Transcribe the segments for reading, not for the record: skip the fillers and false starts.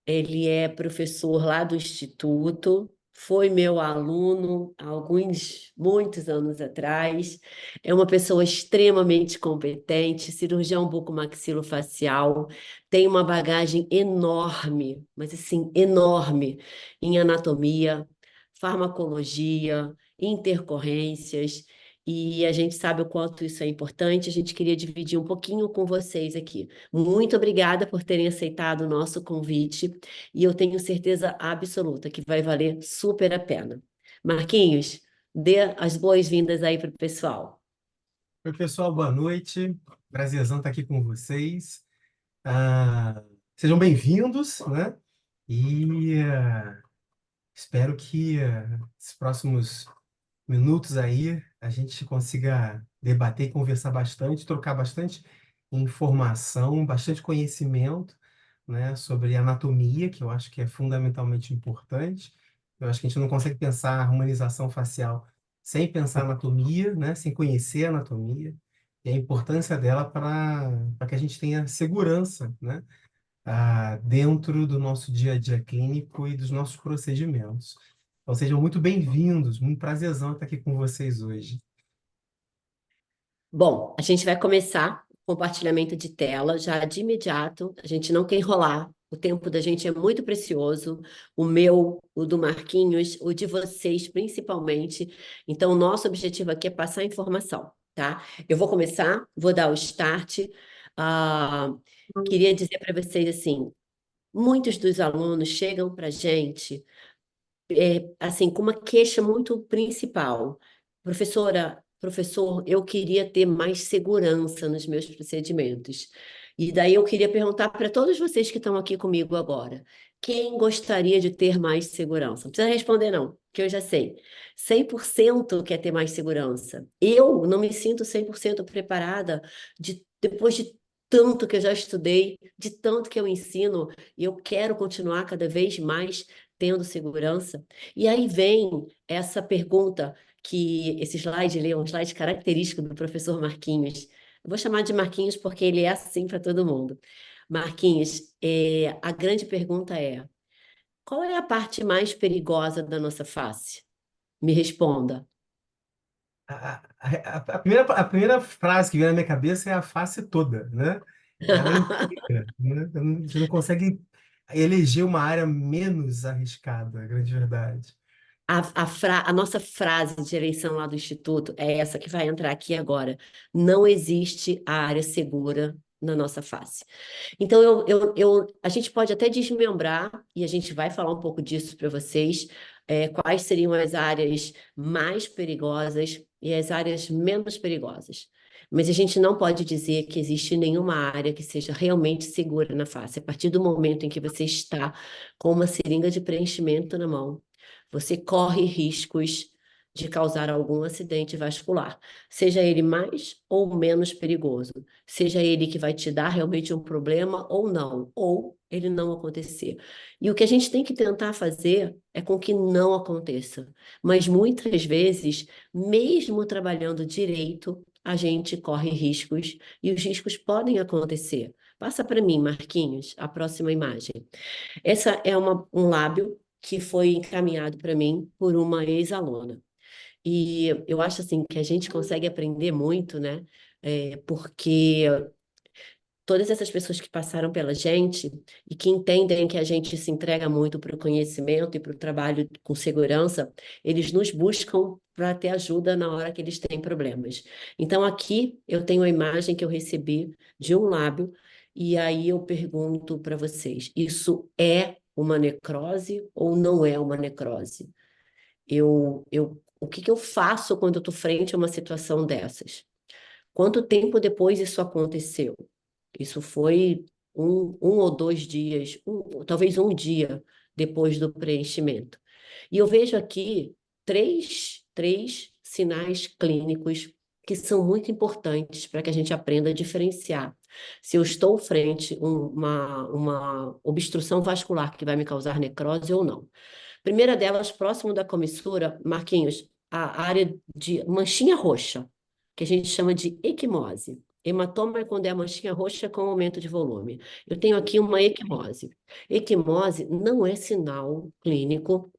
Ele é professor lá do Instituto, foi meu aluno há muitos anos atrás. É uma pessoa extremamente competente, cirurgião bucomaxilofacial, tem uma bagagem enorme, mas assim, enorme, em anatomia, farmacologia, intercorrências. E a gente sabe o quanto isso é importante. A gente queria dividir um pouquinho com vocês aqui. Muito obrigada por terem aceitado o nosso convite e eu tenho certeza absoluta que vai valer super a pena. Marquinhos, dê as boas-vindas aí para o pessoal. Oi, pessoal, boa noite. Prazerzão estar aqui com vocês. Sejam bem-vindos, né? E espero que esses próximos minutos aí a gente consiga debater e conversar bastante, trocar bastante informação, bastante conhecimento, né, sobre anatomia, que eu acho que é fundamentalmente importante. Eu acho que a gente não consegue pensar a harmonização facial sem pensar anatomia, né, sem conhecer a anatomia e a importância dela para que a gente tenha segurança, né, dentro do nosso dia a dia clínico e dos nossos procedimentos. Então, sejam muito bem-vindos, muito prazerzão estar aqui com vocês hoje. Bom, a gente vai começar o compartilhamento de tela já de imediato. A gente não quer enrolar. O tempo da gente é muito precioso. O meu, o do Marquinhos, o de vocês principalmente. Então, o nosso objetivo aqui é passar informação, tá? Eu vou começar, vou dar o start. Ah, queria dizer para vocês assim, muitos dos alunos chegam para a gente assim, com uma queixa muito principal. Professor, eu queria ter mais segurança nos meus procedimentos. E daí eu queria perguntar para todos vocês que estão aqui comigo agora, quem gostaria de ter mais segurança? Não precisa responder não, que eu já sei. 100% quer ter mais segurança. Eu não me sinto 100% preparada depois de tanto que eu já estudei, de tanto que eu ensino, e eu quero continuar cada vez mais tendo segurança. E aí vem essa pergunta que esse slide, ele é um slide característico do professor Marquinhos. Eu vou chamar de Marquinhos porque ele é assim para todo mundo. Marquinhos, a grande pergunta é: qual é a parte mais perigosa da nossa face? Me responda. A primeira frase que vem na minha cabeça é a face toda, né? Ela é inteira, né? Você não consegue eleger uma área menos arriscada, a grande verdade. A nossa frase de eleição lá do Instituto é essa que vai entrar aqui agora. Não existe área segura na nossa face. Então, a gente pode até desmembrar, e a gente vai falar um pouco disso para vocês, quais seriam as áreas mais perigosas e as áreas menos perigosas. Mas a gente não pode dizer que existe nenhuma área que seja realmente segura na face. A partir do momento em que você está com uma seringa de preenchimento na mão, você corre riscos de causar algum acidente vascular, seja ele mais ou menos perigoso, seja ele que vai te dar realmente um problema ou não, ou ele não acontecer. E o que a gente tem que tentar fazer é com que não aconteça. Mas muitas vezes, mesmo trabalhando direito, a gente corre riscos e os riscos podem acontecer. Passa para mim, Marquinhos, a próxima imagem. Essa é um lábio que foi encaminhado para mim por uma ex-aluna. E eu acho assim que a gente consegue aprender muito, né? Porque todas essas pessoas que passaram pela gente e que entendem que a gente se entrega muito para o conhecimento e para o trabalho com segurança, eles nos buscam para ter ajuda na hora que eles têm problemas. Então, aqui eu tenho a imagem que eu recebi de um lábio, e aí eu pergunto para vocês: isso é uma necrose ou não é uma necrose? O que que eu faço quando eu estou frente a uma situação dessas? Quanto tempo depois isso aconteceu? Isso foi um ou 2 dias, talvez um dia depois do preenchimento. E eu vejo aqui três sinais clínicos que são muito importantes para que a gente aprenda a diferenciar se eu estou frente a uma obstrução vascular que vai me causar necrose ou não. Primeira delas, próximo da comissura, Marquinhos, a área de manchinha roxa, que a gente chama de equimose. Hematoma é quando é a manchinha roxa com aumento de volume. Eu tenho aqui uma equimose. Equimose não é sinal clínico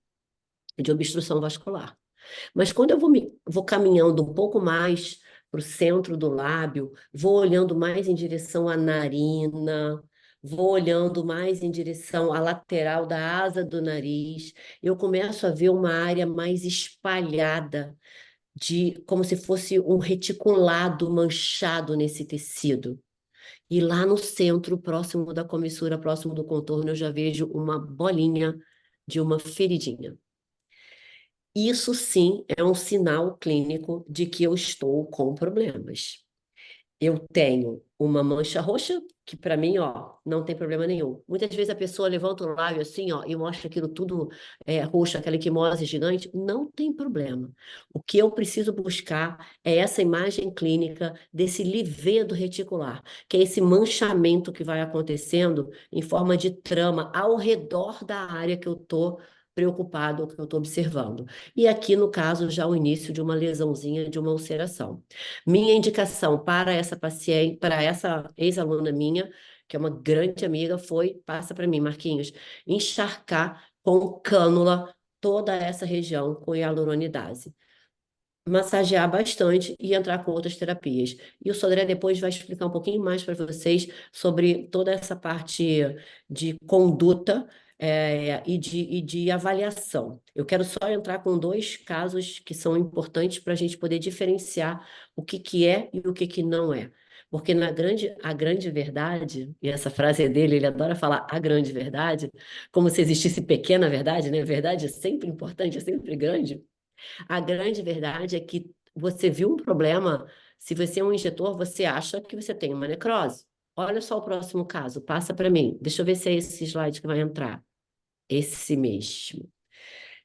de obstrução vascular. Mas quando eu vou caminhando um pouco mais para o centro do lábio, vou olhando mais em direção à narina, vou olhando mais em direção à lateral da asa do nariz, eu começo a ver uma área mais espalhada, de como se fosse um reticulado manchado nesse tecido. E lá no centro, próximo da comissura, próximo do contorno, eu já vejo uma bolinha de uma feridinha. Isso sim é um sinal clínico de que eu estou com problemas. Eu tenho uma mancha roxa, que para mim, ó, não tem problema nenhum. Muitas vezes a pessoa levanta o lábio assim, ó, e mostra aquilo tudo roxo, aquela equimose gigante, não tem problema. O que eu preciso buscar é essa imagem clínica desse livedo reticular, que é esse manchamento que vai acontecendo em forma de trama ao redor da área que eu estou preocupado, que eu estou observando. E aqui, no caso, já o início de uma lesãozinha, de uma ulceração. Minha indicação para essa paciente, para essa ex-aluna minha, que é uma grande amiga, foi, passa para mim, Marquinhos, encharcar com cânula toda essa região com hialuronidase. Massagear bastante e entrar com outras terapias. E o Sodré depois vai explicar um pouquinho mais para vocês sobre toda essa parte de conduta e de avaliação. Eu quero só entrar com dois casos que são importantes para a gente poder diferenciar o que que é e o que que não é. Porque a grande verdade, e essa frase é dele, ele adora falar a grande verdade, como se existisse pequena verdade, né? Verdade é sempre importante, é sempre grande. A grande verdade é que você viu um problema, se você é um injetor, você acha que você tem uma necrose. Olha só o próximo caso, passa para mim. Deixa eu ver se é esse slide que vai entrar. Esse mesmo.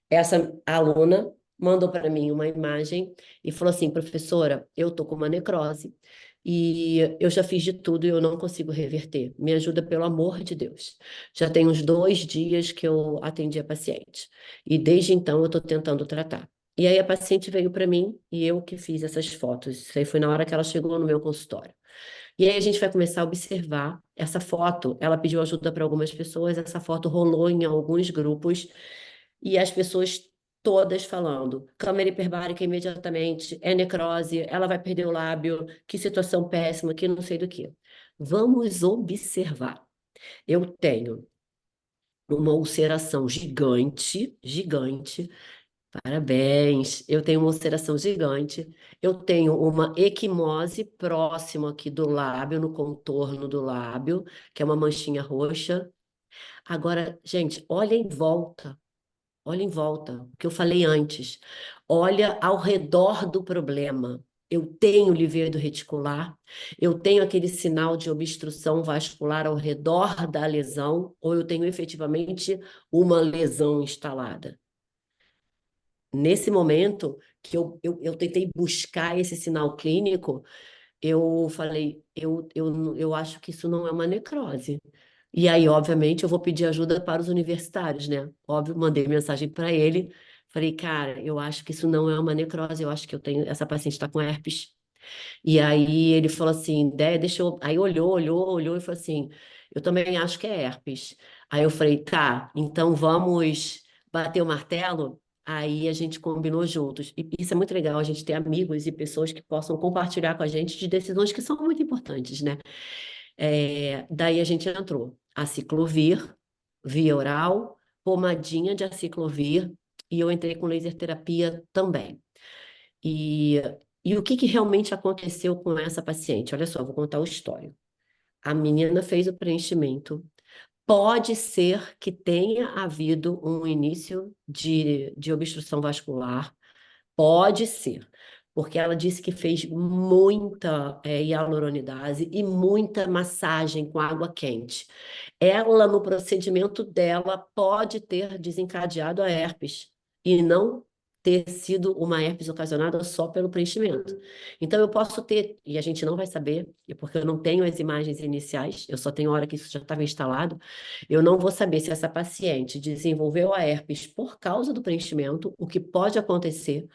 Essa aluna mandou para mim uma imagem e falou assim: professora, eu tô com uma necrose e eu já fiz de tudo e eu não consigo reverter. Me ajuda, pelo amor de Deus. Já tem uns 2 dias que eu atendi a paciente e desde então eu estou tentando tratar. E aí a paciente veio para mim e eu que fiz essas fotos. Isso aí foi na hora que ela chegou no meu consultório. E aí a gente vai começar a observar essa foto. Ela pediu ajuda para algumas pessoas, essa foto rolou em alguns grupos e as pessoas todas falando: câmera hiperbárica imediatamente, é necrose, ela vai perder o lábio, que situação péssima, que não sei do que. Vamos observar. Eu tenho uma ulceração gigante, gigante. Parabéns, eu tenho uma ulceração gigante, eu tenho uma equimose próximo aqui do lábio, no contorno do lábio, que é uma manchinha roxa. Agora, gente, olha em volta, o que eu falei antes. Olha ao redor do problema. Eu tenho livedo reticular, eu tenho aquele sinal de obstrução vascular ao redor da lesão, ou eu tenho efetivamente uma lesão instalada. Nesse momento que eu tentei buscar esse sinal clínico, eu falei, eu acho que isso não é uma necrose. E aí, obviamente, eu vou pedir ajuda para os universitários, né? Óbvio, mandei mensagem para ele, falei, cara, eu acho que isso não é uma necrose, eu acho que eu tenho, essa paciente está com herpes. E aí ele falou assim, deixa eu. Aí olhou e falou assim: eu também acho que é herpes. Aí eu falei, tá, então vamos bater o martelo? Aí a gente combinou juntos. E isso é muito legal, a gente ter amigos e pessoas que possam compartilhar com a gente de decisões que são muito importantes, né? Daí a gente entrou. Aciclovir, via oral, pomadinha de aciclovir, e eu entrei com laser terapia também. E, e o que que realmente aconteceu com essa paciente? Olha só, vou contar o histórico. A menina fez o preenchimento. Pode ser que tenha havido um início de obstrução vascular. Pode ser. Porque ela disse que fez muita hialuronidase e muita massagem com água quente. Ela, no procedimento dela, pode ter desencadeado a herpes e não ter sido uma herpes ocasionada só pelo preenchimento. Então, eu posso ter, e a gente não vai saber, porque eu não tenho as imagens iniciais, eu só tenho a hora que isso já estava instalado, eu não vou saber se essa paciente desenvolveu a herpes por causa do preenchimento, o que pode acontecer,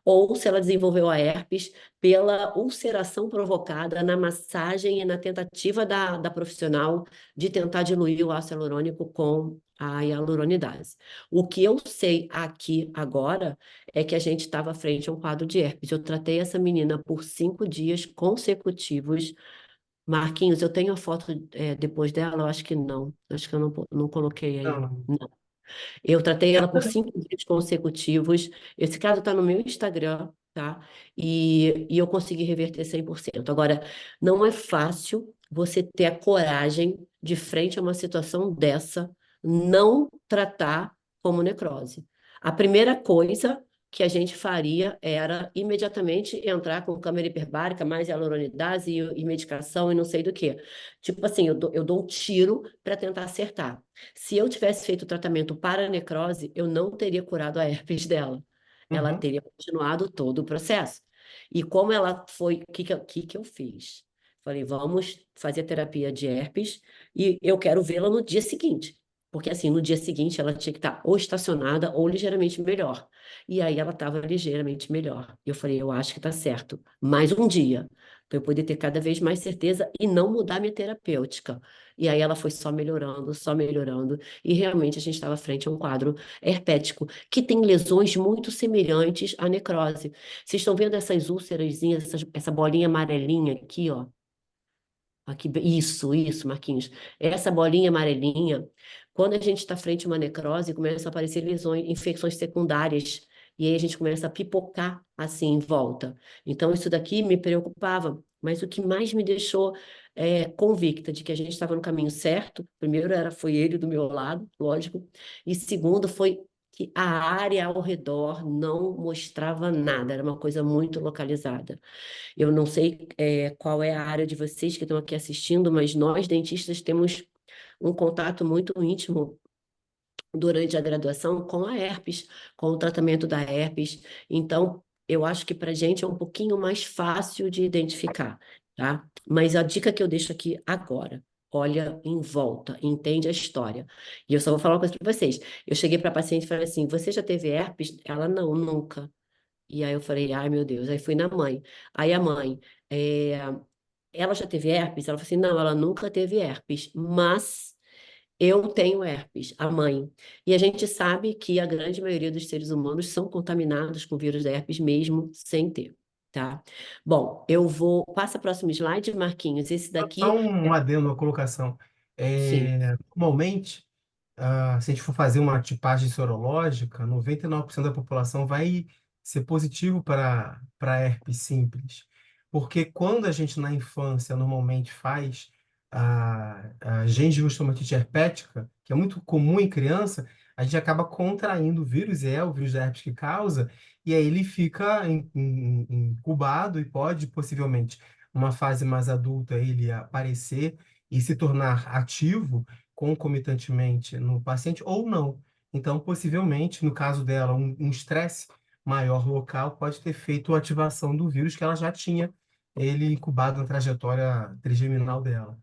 ou se ela desenvolveu a herpes pela ulceração provocada na massagem e na tentativa da profissional de tentar diluir o ácido hialurônico com a hialuronidase. O que eu sei aqui agora é que a gente estava frente a um quadro de herpes. Eu tratei essa menina por 5 dias consecutivos. Marquinhos, eu tenho a foto depois dela? Eu acho que não. Acho que eu não coloquei Não, aí. não. Eu tratei ela por 5 dias consecutivos. Esse caso está no meu Instagram, tá? E eu consegui reverter 100%. Agora, não é fácil você ter a coragem de frente a uma situação dessa, não tratar como necrose. A primeira coisa que a gente faria era imediatamente entrar com câmera hiperbárica, mais hialuronidase e medicação e não sei do que. Tipo assim, eu dou um tiro para tentar acertar. Se eu tivesse feito o tratamento para a necrose, eu não teria curado a herpes dela. Ela Uhum, teria continuado todo o processo. E como ela foi, o que que eu fiz? Falei, vamos fazer terapia de herpes e eu quero vê-la no dia seguinte. Porque assim, no dia seguinte ela tinha que estar ou estacionada ou ligeiramente melhor. E aí ela estava ligeiramente melhor. E eu falei, eu acho que está certo. Mais um dia, para eu poder ter cada vez mais certeza e não mudar minha terapêutica. E aí ela foi só melhorando, e realmente a gente estava frente a um quadro herpético, que tem lesões muito semelhantes à necrose. Vocês estão vendo essas úlcerazinhas, essa bolinha amarelinha aqui, ó? Aqui, isso, Marquinhos. Essa bolinha amarelinha, quando a gente está frente a uma necrose, começa a aparecer lesões, infecções secundárias, e aí a gente começa a pipocar assim em volta. Então, isso daqui me preocupava, mas o que mais me deixou convicta de que a gente estava no caminho certo, primeiro foi ele do meu lado, lógico, e segundo foi que a área ao redor não mostrava nada, era uma coisa muito localizada. Eu não sei qual é a área de vocês que estão aqui assistindo, mas nós, dentistas, temos um contato muito íntimo durante a graduação com a herpes, com o tratamento da herpes. Então, eu acho que para a gente é um pouquinho mais fácil de identificar, tá? Mas a dica que eu deixo aqui agora, olha em volta, entende a história. E eu só vou falar uma coisa para vocês. Eu cheguei para a paciente e falei assim: você já teve herpes? Ela, não, nunca. E aí eu falei, ai meu Deus, aí fui na mãe. Aí a mãe, ela já teve herpes? Ela falou assim, não, ela nunca teve herpes, mas eu tenho herpes, a mãe. E a gente sabe que a grande maioria dos seres humanos são contaminados com o vírus da herpes mesmo sem ter, tá? Bom, passa o próximo slide, Marquinhos, esse só daqui, um adendo, uma colocação. sim. Normalmente, se a gente for fazer uma tipagem sorológica, 99% da população vai ser positivo para herpes simples. Porque quando a gente na infância normalmente faz a gengivostomatite herpética, que é muito comum em criança, a gente acaba contraindo o vírus, e é o vírus da herpes que causa, e aí ele fica incubado e pode possivelmente, numa fase mais adulta, ele aparecer e se tornar ativo concomitantemente no paciente ou não. Então, possivelmente, no caso dela, um estresse maior local pode ter feito a ativação do vírus que ela já tinha ele incubado na trajetória trigeminal dela.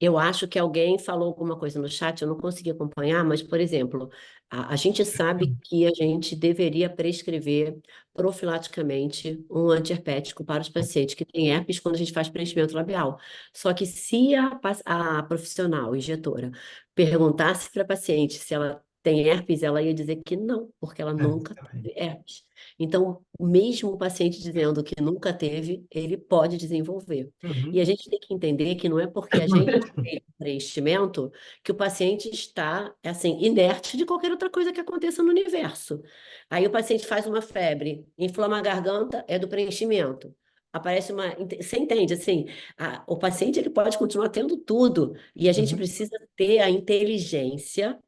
Eu acho que alguém falou alguma coisa no chat, eu não consegui acompanhar, mas, por exemplo, a gente sabe que a gente deveria prescrever profilaticamente um antiherpético para os pacientes que têm herpes quando a gente faz preenchimento labial. Só que se a profissional, injetora, perguntasse para a paciente se ela tem herpes, ela ia dizer que não, porque ela nunca Também. teve herpes. Então, mesmo o paciente dizendo que nunca teve, ele pode desenvolver. E a Uhum. gente tem que entender que não é porque a gente fez o preenchimento que o paciente está, assim, inerte de qualquer outra coisa que aconteça no universo. Aí o paciente faz uma febre, inflama a garganta, é do preenchimento. Aparece uma. Você entende? Assim, o paciente ele pode continuar tendo tudo, e a gente Uhum. precisa ter a inteligência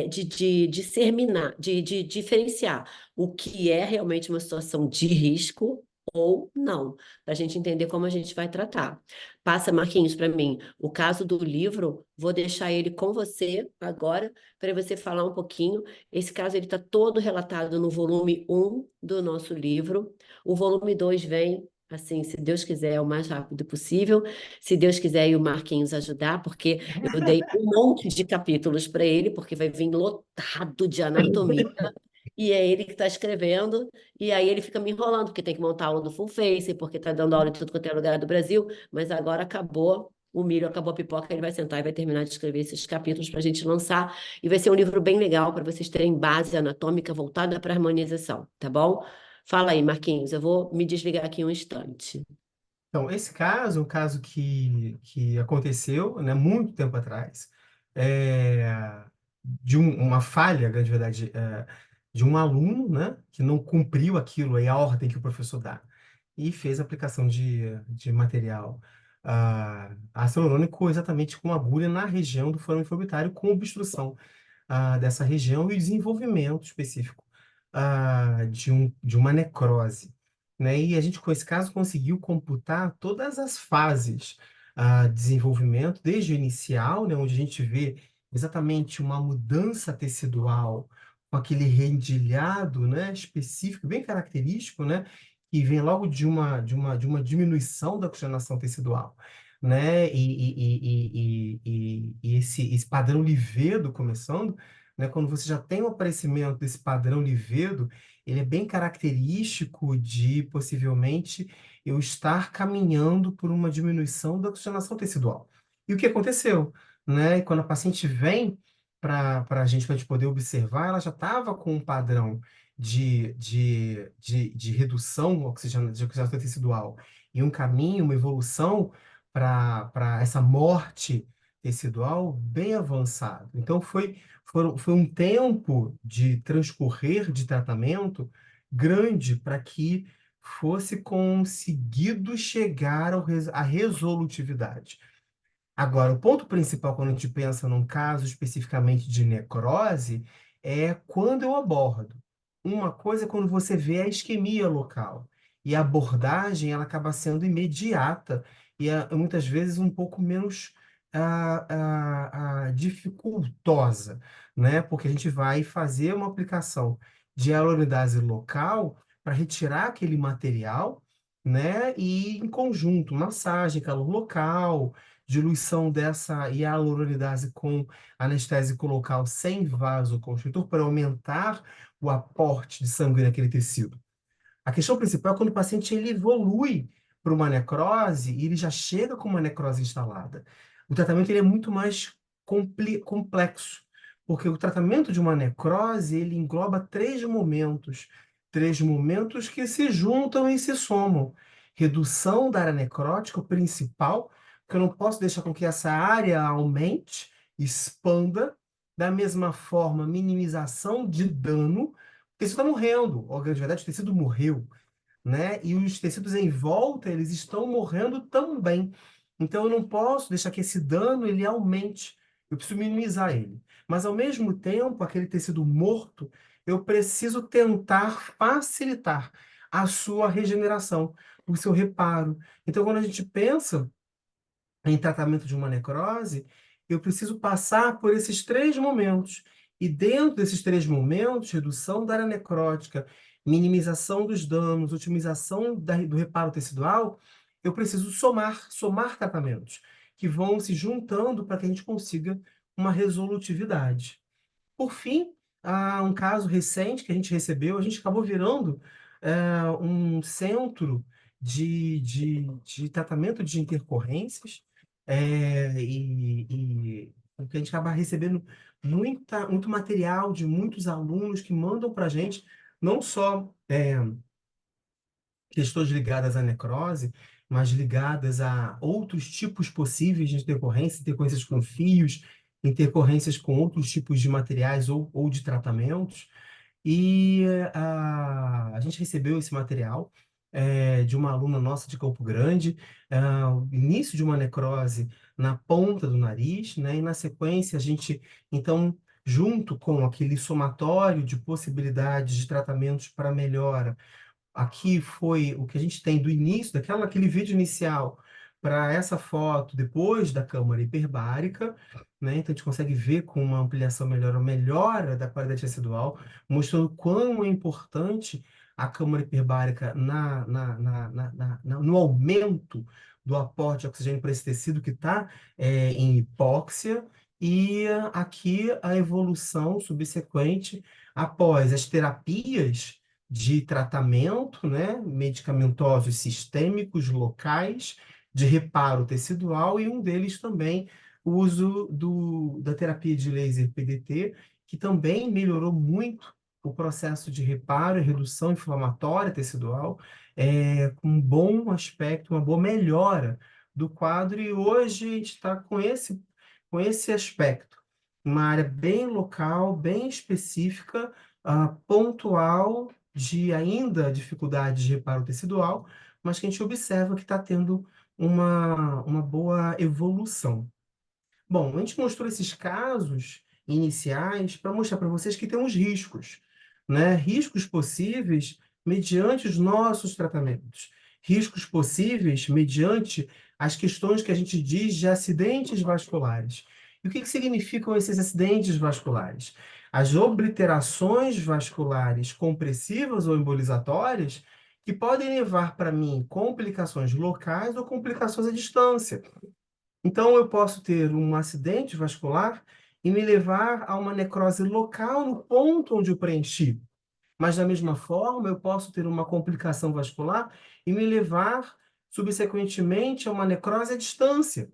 de discerminar, de diferenciar o que é realmente uma situação de risco ou não, para a gente entender como a gente vai tratar. Passa, Marquinhos, para mim, o caso do livro, vou deixar ele com você agora, para você falar um pouquinho. Esse caso ele está todo relatado no volume 1 do nosso livro. O volume 2 vem. Assim, se Deus quiser, o mais rápido possível. Se Deus quiser, e o Marquinhos ajudar, porque eu dei um monte de capítulos para ele, porque vai vir lotado de anatomia. E é ele que está escrevendo, e aí ele fica me enrolando, porque tem que montar aula do Full Face, porque está dando aula em tudo quanto é lugar do Brasil, mas agora acabou o milho, acabou a pipoca, ele vai sentar e vai terminar de escrever esses capítulos para a gente lançar, e vai ser um livro bem legal para vocês terem base anatômica voltada para a harmonização, tá bom? Fala aí, Marquinhos, eu vou me desligar aqui um instante. Então, esse caso é um caso que aconteceu, né, muito tempo atrás, é, de uma falha, na verdade, de um aluno, né, que não cumpriu aquilo aí, a ordem que o professor dá, e fez aplicação de material ácido hialurônico exatamente com agulha na região do forame follicular com obstrução dessa região e o desenvolvimento específico de uma necrose, né? E a gente, com esse caso, conseguiu computar todas as fases de desenvolvimento, desde o inicial, né, onde a gente vê exatamente uma mudança tecidual, com aquele rendilhado, né, específico, bem característico, né, que vem logo de uma diminuição da oxigenação tecidual, né, e esse padrão livedo começando, né, quando você já tem o aparecimento desse padrão livedo, ele é bem característico de, possivelmente, eu estar caminhando por uma diminuição da oxigenação tecidual. E o que aconteceu? Né? E quando a paciente vem para a gente poder observar, ela já estava com um padrão de redução de oxigenação tecidual e um caminho, uma evolução para essa morte tecidual bem avançado. Então, foi um tempo de transcorrer de tratamento grande para que fosse conseguido chegar à resolutividade. Agora, o ponto principal quando a gente pensa num caso especificamente de necrose é quando eu abordo. Uma coisa é quando você vê a isquemia local e a abordagem ela acaba sendo imediata e muitas vezes um pouco menos dificultosa, né? Porque a gente vai fazer uma aplicação de hialuronidase local para retirar aquele material, né? E em conjunto, massagem, calor local, diluição dessa hialuronidase com anestésico local sem vasoconstritor para aumentar o aporte de sangue naquele tecido. A questão principal é quando o paciente ele evolui para uma necrose e ele já chega com uma necrose instalada. O tratamento ele é muito mais complexo, porque o tratamento de uma necrose ele engloba três momentos que se juntam e se somam. Redução da área necrótica, o principal, porque eu não posso deixar com que essa área aumente, expanda, da mesma forma, minimização de dano, o tecido está morrendo, a grande verdade, o tecido morreu, né? E os tecidos em volta, eles estão morrendo também. Então, eu não posso deixar que esse dano, ele aumente. Eu preciso minimizar ele. Mas, ao mesmo tempo, aquele tecido morto, eu preciso tentar facilitar a sua regeneração, o seu reparo. Então, quando a gente pensa em tratamento de uma necrose, eu preciso passar por esses três momentos. E dentro desses três momentos, redução da área necrótica, minimização dos danos, otimização do reparo tecidual, eu preciso somar tratamentos que vão se juntando para que a gente consiga uma resolutividade. Por fim, há um caso recente que a gente recebeu, a gente acabou virando um centro de tratamento de intercorrências, e porque a gente acaba recebendo muito material de muitos alunos que mandam para a gente, não só questões ligadas à necrose, mas ligadas a outros tipos possíveis de intercorrência, intercorrências com fios, intercorrências com outros tipos de materiais ou de tratamentos. E a gente recebeu esse material de uma aluna nossa de Campo Grande, o início de uma necrose na ponta do nariz, né? E na sequência a gente, então, junto com aquele somatório de possibilidades de tratamentos para melhora. Aqui foi o que a gente tem do início, aquele vídeo inicial, para essa foto depois da câmara hiperbárica, né? Então a gente consegue ver com uma ampliação melhor a melhora da qualidade residual, mostrando quão é importante a câmara hiperbárica no aumento do aporte de oxigênio para esse tecido que está em hipóxia, e aqui a evolução subsequente após as terapias de tratamento, né, medicamentosos sistêmicos locais de reparo tecidual e um deles também o uso da terapia de laser PDT, que também melhorou muito o processo de reparo e redução inflamatória tecidual, com um bom aspecto, uma boa melhora do quadro, e hoje a gente está com esse aspecto, uma área bem local, bem específica, pontual, de ainda dificuldade de reparo tecidual, mas que a gente observa que está tendo uma boa evolução. Bom, a gente mostrou esses casos iniciais para mostrar para vocês que temos riscos, né? Riscos possíveis mediante os nossos tratamentos. Riscos possíveis mediante as questões que a gente diz de acidentes vasculares. E o que significam esses acidentes vasculares? As obliterações vasculares compressivas ou embolizatórias que podem levar para mim complicações locais ou complicações à distância. Então, eu posso ter um acidente vascular e me levar a uma necrose local no ponto onde eu preenchi. Mas, da mesma forma, eu posso ter uma complicação vascular e me levar, subsequentemente, a uma necrose à distância.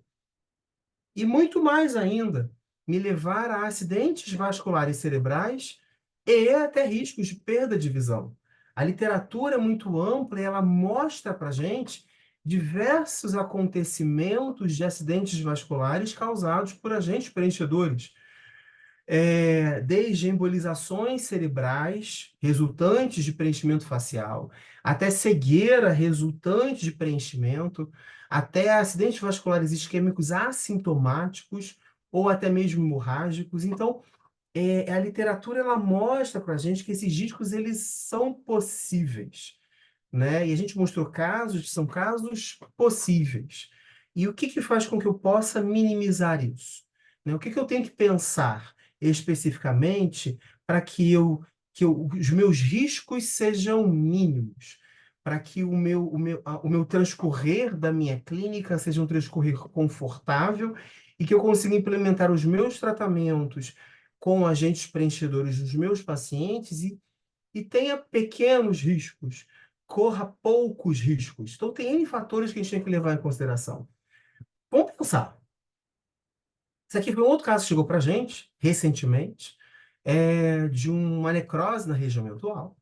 E muito mais ainda, me levar a acidentes vasculares cerebrais e até riscos de perda de visão. A literatura é muito ampla e ela mostra para a gente diversos acontecimentos de acidentes vasculares causados por agentes preenchedores, desde embolizações cerebrais resultantes de preenchimento facial, até cegueira resultante de preenchimento, até acidentes vasculares isquêmicos assintomáticos ou até mesmo hemorrágicos. Então, a literatura ela mostra para a gente que esses riscos eles são possíveis, né? E a gente mostrou casos que são casos possíveis. E o que faz com que eu possa minimizar isso? Né? O que eu tenho que pensar especificamente para os meus riscos sejam mínimos, para que o meu transcorrer da minha clínica seja um transcorrer confortável e que eu consiga implementar os meus tratamentos com agentes preenchedores dos meus pacientes e tenha pequenos riscos, corra poucos riscos. Então, tem N fatores que a gente tem que levar em consideração. Vamos pensar. Isso aqui foi um outro caso que chegou para a gente, recentemente, de uma necrose na região mental.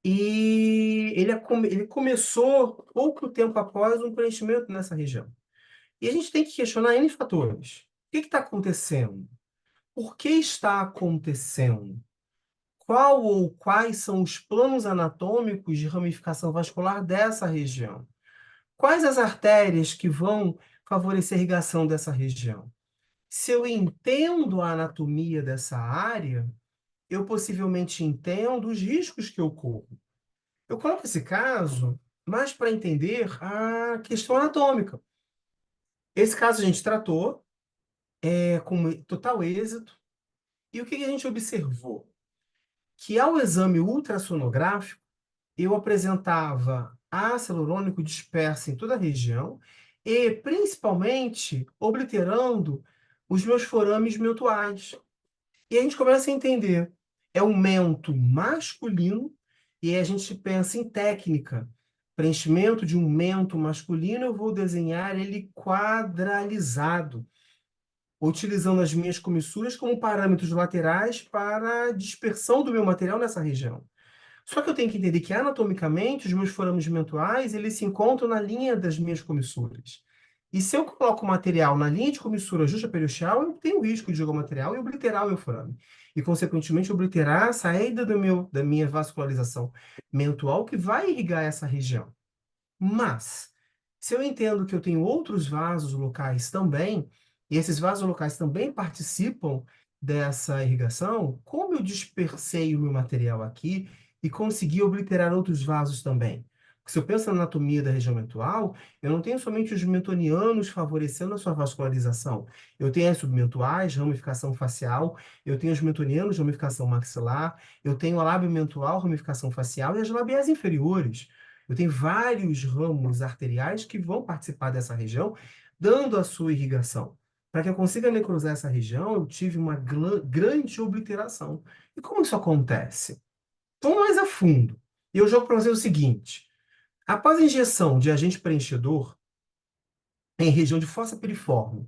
E ele começou pouco tempo após um preenchimento nessa região. E a gente tem que questionar N fatores. O que está acontecendo? Por que está acontecendo? Qual ou quais são os planos anatômicos de ramificação vascular dessa região? Quais as artérias que vão favorecer a irrigação dessa região? Se eu entendo a anatomia dessa área, eu possivelmente entendo os riscos que eu corro. Eu coloco esse caso mais para entender a questão anatômica. Esse caso a gente tratou com total êxito. E o que a gente observou? Que ao exame ultrassonográfico, eu apresentava ácido hialurônico disperso em toda a região e, principalmente, obliterando os meus forames mentuais. E a gente começa a entender, é um mento masculino e a gente pensa em técnica. Preenchimento de um mento masculino, eu vou desenhar ele quadralizado, utilizando as minhas comissuras como parâmetros laterais para a dispersão do meu material nessa região. Só que eu tenho que entender que, anatomicamente, os meus forames mentuais, eles se encontram na linha das minhas comissuras. E se eu coloco o material na linha de comissura justa-periosteal, eu tenho o risco de jogar o material e obliterar o meu forame. E, consequentemente, obliterar a saída da minha vascularização mentual, que vai irrigar essa região. Mas, se eu entendo que eu tenho outros vasos locais também, e esses vasos locais também participam dessa irrigação, como eu dispersei o meu material aqui e consegui obliterar outros vasos também? Porque se eu penso na anatomia da região mentual, eu não tenho somente os mentonianos favorecendo a sua vascularização. Eu tenho as submentuais, ramificação facial, eu tenho os mentonianos, ramificação maxilar, eu tenho a lábio mentual, ramificação facial, e as labiais inferiores. Eu tenho vários ramos arteriais que vão participar dessa região, dando a sua irrigação. para que eu consiga necrosar essa região, eu tive uma grande obliteração. E como isso acontece? Vamos mais a fundo. E eu jogo para você o seguinte: após a injeção de agente preenchedor em região de fossa piriforme,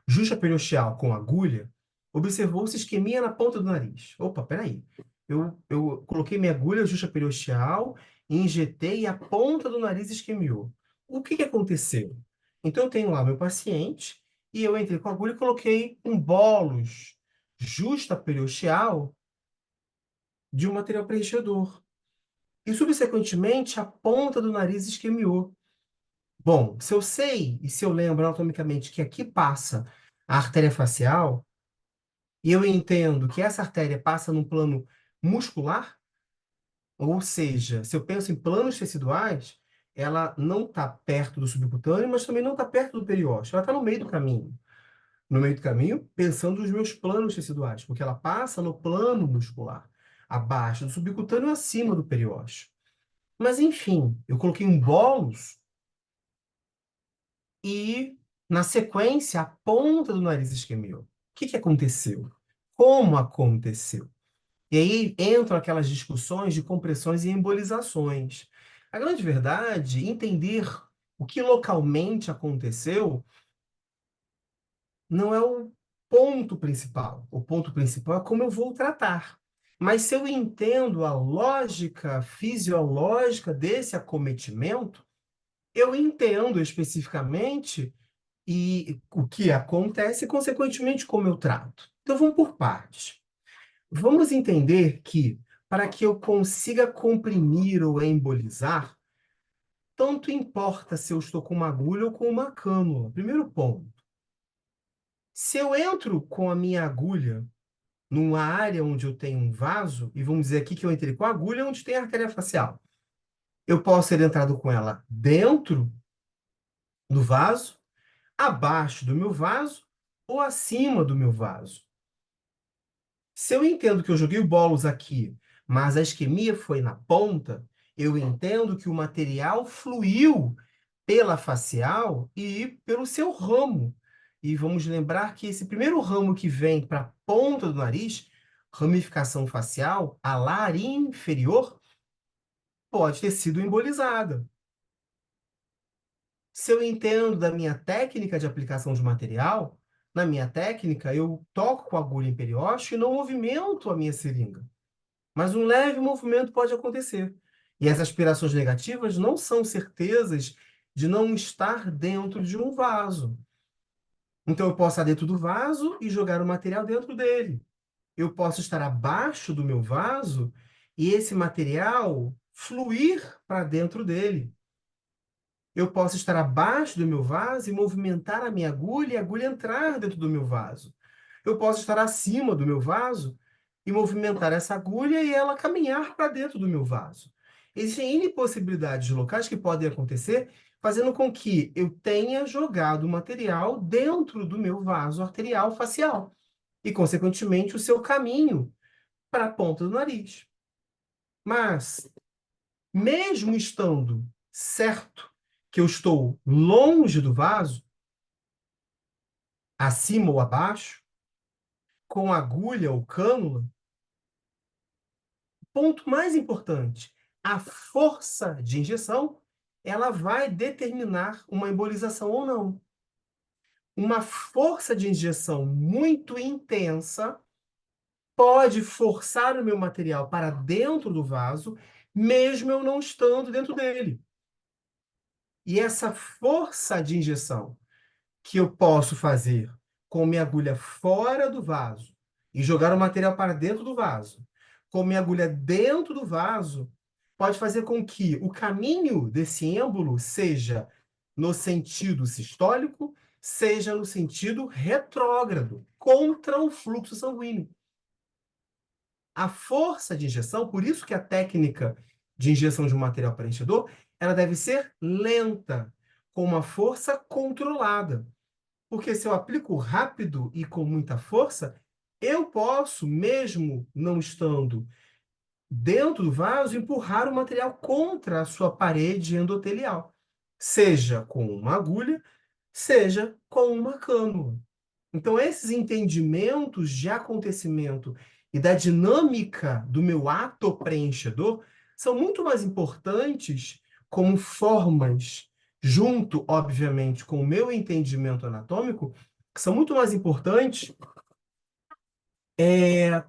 justa periosteal com agulha, observou-se isquemia na ponta do nariz. Opa, peraí. Eu coloquei minha agulha justa periosteal, injetei e a ponta do nariz isquemiou. O que que aconteceu? Então, eu tenho lá meu paciente e eu entrei com a agulha e coloquei um bolus justa periosteal de um material preenchedor. E, subsequentemente, a ponta do nariz isquemiou. Bom, se eu sei e se eu lembro anatomicamente que aqui passa a artéria facial, e eu entendo que essa artéria passa num plano muscular, ou seja, se eu penso em planos teciduais, ela não está perto do subcutâneo, mas também não está perto do periósteo. Ela está no meio do caminho. No meio do caminho, pensando nos meus planos teciduais, porque ela passa no plano muscular, abaixo do subcutâneo, acima do periósteo. Mas, enfim, eu coloquei um bolus e, na sequência, a ponta do nariz isquemiou. O que que aconteceu? Como aconteceu? E aí entram aquelas discussões de compressões e embolizações. A grande verdade, entender o que localmente aconteceu não é o ponto principal. O ponto principal é como eu vou tratar. Mas se eu entendo a lógica fisiológica desse acometimento, eu entendo especificamente e o que acontece e, consequentemente, como eu trato. Então, vamos por partes. Vamos entender que, para que eu consiga comprimir ou embolizar, tanto importa se eu estou com uma agulha ou com uma cânula. Primeiro ponto. Se eu entro com a minha agulha numa área onde eu tenho um vaso, e vamos dizer aqui que eu entrei com a agulha onde tem a artéria facial, eu posso ter entrado com ela dentro do vaso, abaixo do meu vaso ou acima do meu vaso. Se eu entendo que eu joguei o bolos aqui, mas a isquemia foi na ponta, eu entendo que o material fluiu pela facial e pelo seu ramo. E vamos lembrar que esse primeiro ramo que vem para a ponta do nariz, ramificação facial, a laringe inferior, pode ter sido embolizada. Se eu entendo da minha técnica de aplicação de material, na minha técnica, eu toco com a agulha em periósteo e não movimento a minha seringa. Mas um leve movimento pode acontecer. E as aspirações negativas não são certezas de não estar dentro de um vaso. Então, eu posso estar dentro do vaso e jogar o material dentro dele. Eu posso estar abaixo do meu vaso e esse material fluir para dentro dele. Eu posso estar abaixo do meu vaso e movimentar a minha agulha e a agulha entrar dentro do meu vaso. Eu posso estar acima do meu vaso e movimentar essa agulha e ela caminhar para dentro do meu vaso. Existem N possibilidades de locais que podem acontecer, fazendo com que eu tenha jogado o material dentro do meu vaso arterial facial e, consequentemente, o seu caminho para a ponta do nariz. Mas, mesmo estando certo que eu estou longe do vaso, acima ou abaixo, com agulha ou cânula, ponto mais importante, a força de injeção, ela vai determinar uma embolização ou não. Uma força de injeção muito intensa pode forçar o meu material para dentro do vaso, mesmo eu não estando dentro dele. E essa força de injeção que eu posso fazer com minha agulha fora do vaso e jogar o material para dentro do vaso, com minha agulha dentro do vaso, pode fazer com que o caminho desse êmbolo seja no sentido sistólico, seja no sentido retrógrado, contra o fluxo sanguíneo. A força de injeção, por isso que a técnica de injeção de um material preenchedor, ela deve ser lenta, com uma força controlada. Porque se eu aplico rápido e com muita força, eu posso, mesmo não estando dentro do vaso, empurrar o material contra a sua parede endotelial, seja com uma agulha, seja com uma cânula. Então, esses entendimentos de acontecimento e da dinâmica do meu ato preenchedor são muito mais importantes como formas, junto, obviamente, com o meu entendimento anatômico, que são muito mais importantes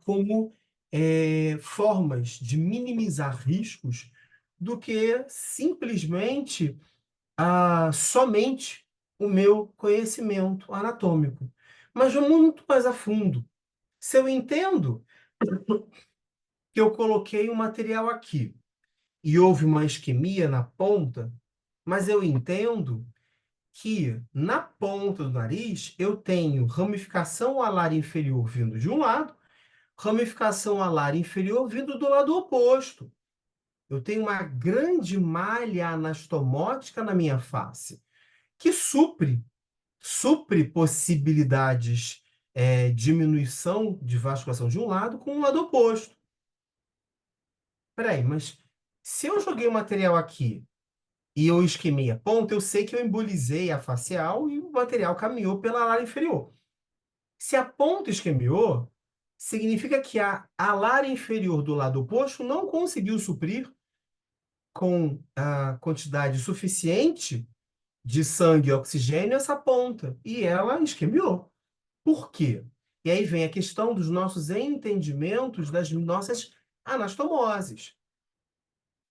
como formas de minimizar riscos do que simplesmente somente o meu conhecimento anatômico. Mas vou muito mais a fundo. Se eu entendo que eu coloquei um material aqui e houve uma isquemia na ponta, mas eu entendo que na ponta do nariz eu tenho ramificação alar inferior vindo de um lado, ramificação alar inferior vindo do lado oposto. Eu tenho uma grande malha anastomótica na minha face, que supre possibilidades diminuição de vasculação de um lado com o lado oposto. Peraí, mas se eu joguei o material aqui e eu isquemei a ponta, eu sei que eu embolizei a facial e o material caminhou pela alar inferior. Se a ponta isquemiou, significa que a alar inferior do lado oposto não conseguiu suprir com a quantidade suficiente de sangue e oxigênio essa ponta, e ela isquemiou. Por quê? E aí vem a questão dos nossos entendimentos das nossas anastomoses.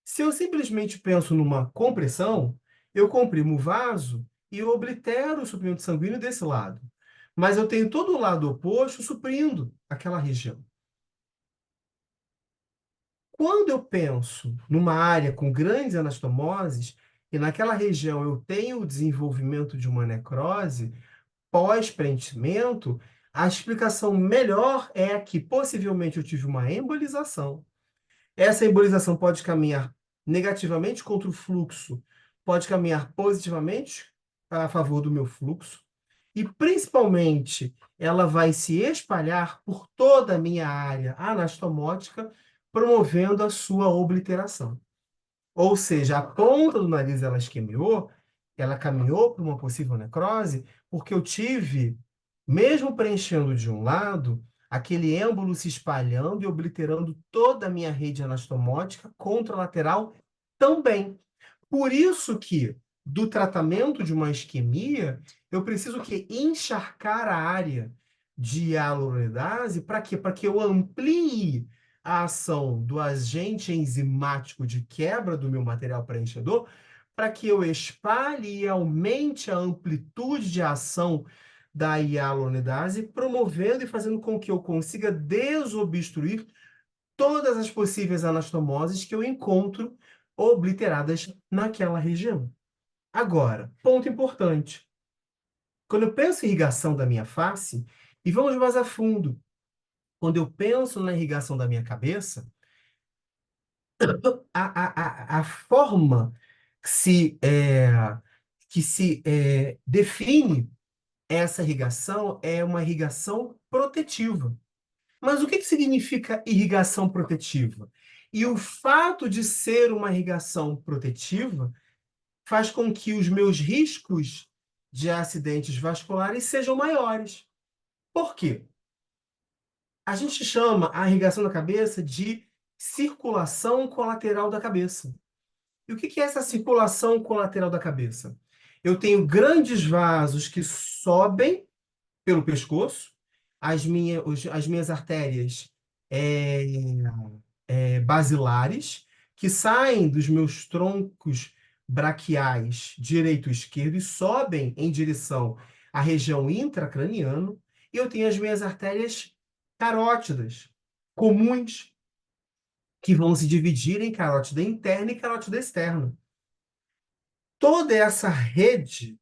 Se eu simplesmente penso numa compressão, eu comprimo o vaso e eu oblitero o suprimento sanguíneo desse lado. Mas eu tenho todo o lado oposto suprindo aquela região. Quando eu penso numa área com grandes anastomoses, e naquela região eu tenho o desenvolvimento de uma necrose pós-preenchimento, a explicação melhor é que possivelmente eu tive uma embolização. Essa embolização pode caminhar negativamente contra o fluxo, pode caminhar positivamente a favor do meu fluxo, e principalmente ela vai se espalhar por toda a minha área anastomótica, promovendo a sua obliteração. Ou seja, a ponta do nariz ela esquemiou, ela caminhou para uma possível necrose, porque eu tive, mesmo preenchendo de um lado, aquele êmbolo se espalhando e obliterando toda a minha rede anastomótica contralateral também. Por isso que, do tratamento de uma isquemia, eu preciso que encharcar a área de hialuronidase, para quê? Para que eu amplie a ação do agente enzimático de quebra do meu material preenchedor, para que eu espalhe e aumente a amplitude de ação da hialuronidase, promovendo e fazendo com que eu consiga desobstruir todas as possíveis anastomoses que eu encontro obliteradas naquela região. Agora, ponto importante. Quando eu penso em irrigação da minha face, e vamos mais a fundo, quando eu penso na irrigação da minha cabeça, a forma que se define essa irrigação é uma irrigação protetiva. Mas o que significa irrigação protetiva? E o fato de ser uma irrigação protetiva faz com que os meus riscos de acidentes vasculares sejam maiores. Por quê? A gente chama a irrigação da cabeça de circulação colateral da cabeça. E o que é essa circulação colateral da cabeça? Eu tenho grandes vasos que sobem pelo pescoço, as minhas artérias é, basilares, que saem dos meus troncos braquiais direito e esquerdo e sobem em direção à região intracraniana, e eu tenho as minhas artérias carótidas, comuns, que vão se dividir em carótida interna e carótida externa. Toda essa rede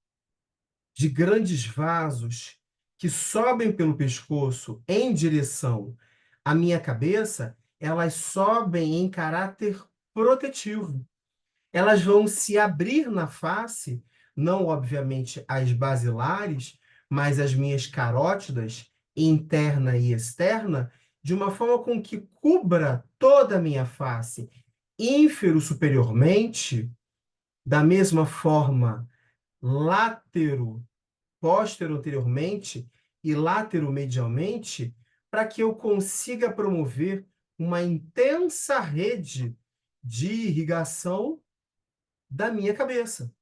de grandes vasos que sobem pelo pescoço em direção à minha cabeça, elas sobem em caráter protetivo. Elas vão se abrir na face, não obviamente as basilares, mas as minhas carótidas, interna e externa, de uma forma com que cubra toda a minha face, ínfero superiormente, da mesma forma, látero, póstero anteriormente, e lateromedialmente para que eu consiga promover uma intensa rede de irrigação da minha cabeça,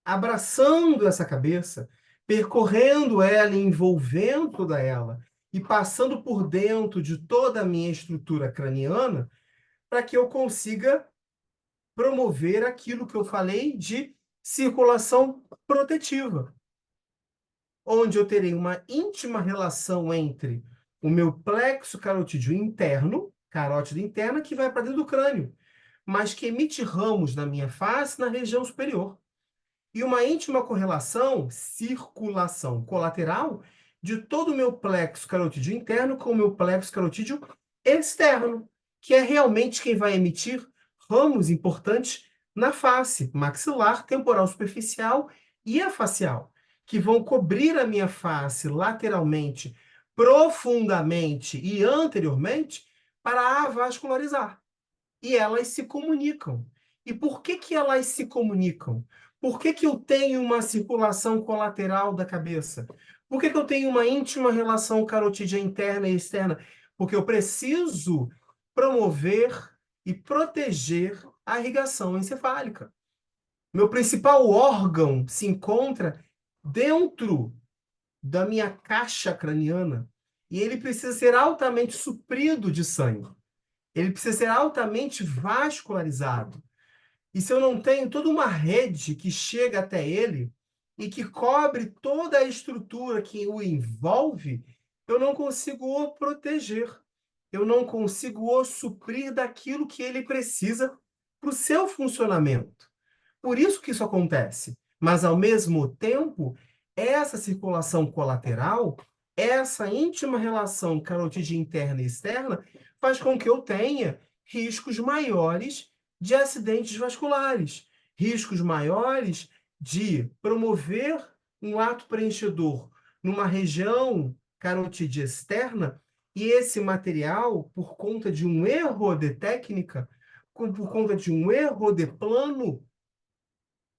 abraçando essa cabeça, percorrendo ela, envolvendo toda ela e passando por dentro de toda a minha estrutura craniana para que eu consiga promover aquilo que eu falei de circulação protetiva, onde eu terei uma íntima relação entre o meu plexo carotídeo interno, carótida interna, que vai para dentro do crânio, mas que emite ramos na minha face na região superior. E uma íntima correlação, circulação colateral, de todo o meu plexo carotídeo interno com o meu plexo carotídeo externo, que é realmente quem vai emitir ramos importantes na face, maxilar, temporal superficial e a facial, que vão cobrir a minha face lateralmente, profundamente e anteriormente para avascularizar. E elas se comunicam. E por que que elas se comunicam? Por que que eu tenho uma circulação colateral da cabeça? Por que que eu tenho uma íntima relação carotídea interna e externa? Porque eu preciso promover e proteger a irrigação encefálica. Meu principal órgão se encontra dentro da minha caixa craniana e ele precisa ser altamente suprido de sangue. Ele precisa ser altamente vascularizado. E se eu não tenho toda uma rede que chega até ele e que cobre toda a estrutura que o envolve, eu não consigo o proteger. Eu não consigo o suprir daquilo que ele precisa para o seu funcionamento. Por isso que isso acontece. Mas, ao mesmo tempo, essa circulação colateral, essa íntima relação carotídea interna e externa, faz com que eu tenha riscos maiores de acidentes vasculares, riscos maiores de promover um ato preenchedor numa região carotídea externa, e esse material, por conta de um erro de técnica, por conta de um erro de plano,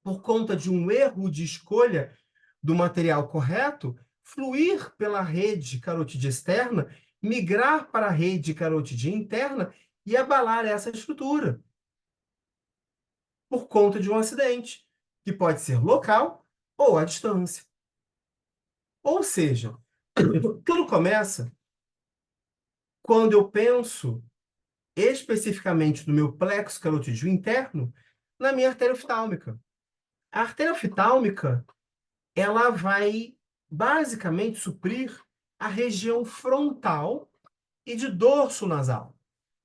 por conta de um erro de escolha do material correto, fluir pela rede carotídea externa, migrar para a rede carotídea interna e abalar essa estrutura, por conta de um acidente, que pode ser local ou à distância. Ou seja, tudo começa quando eu penso especificamente no meu plexo carotídeo interno, na minha artéria oftálmica. A artéria oftálmica, ela vai basicamente suprir a região frontal e de dorso nasal.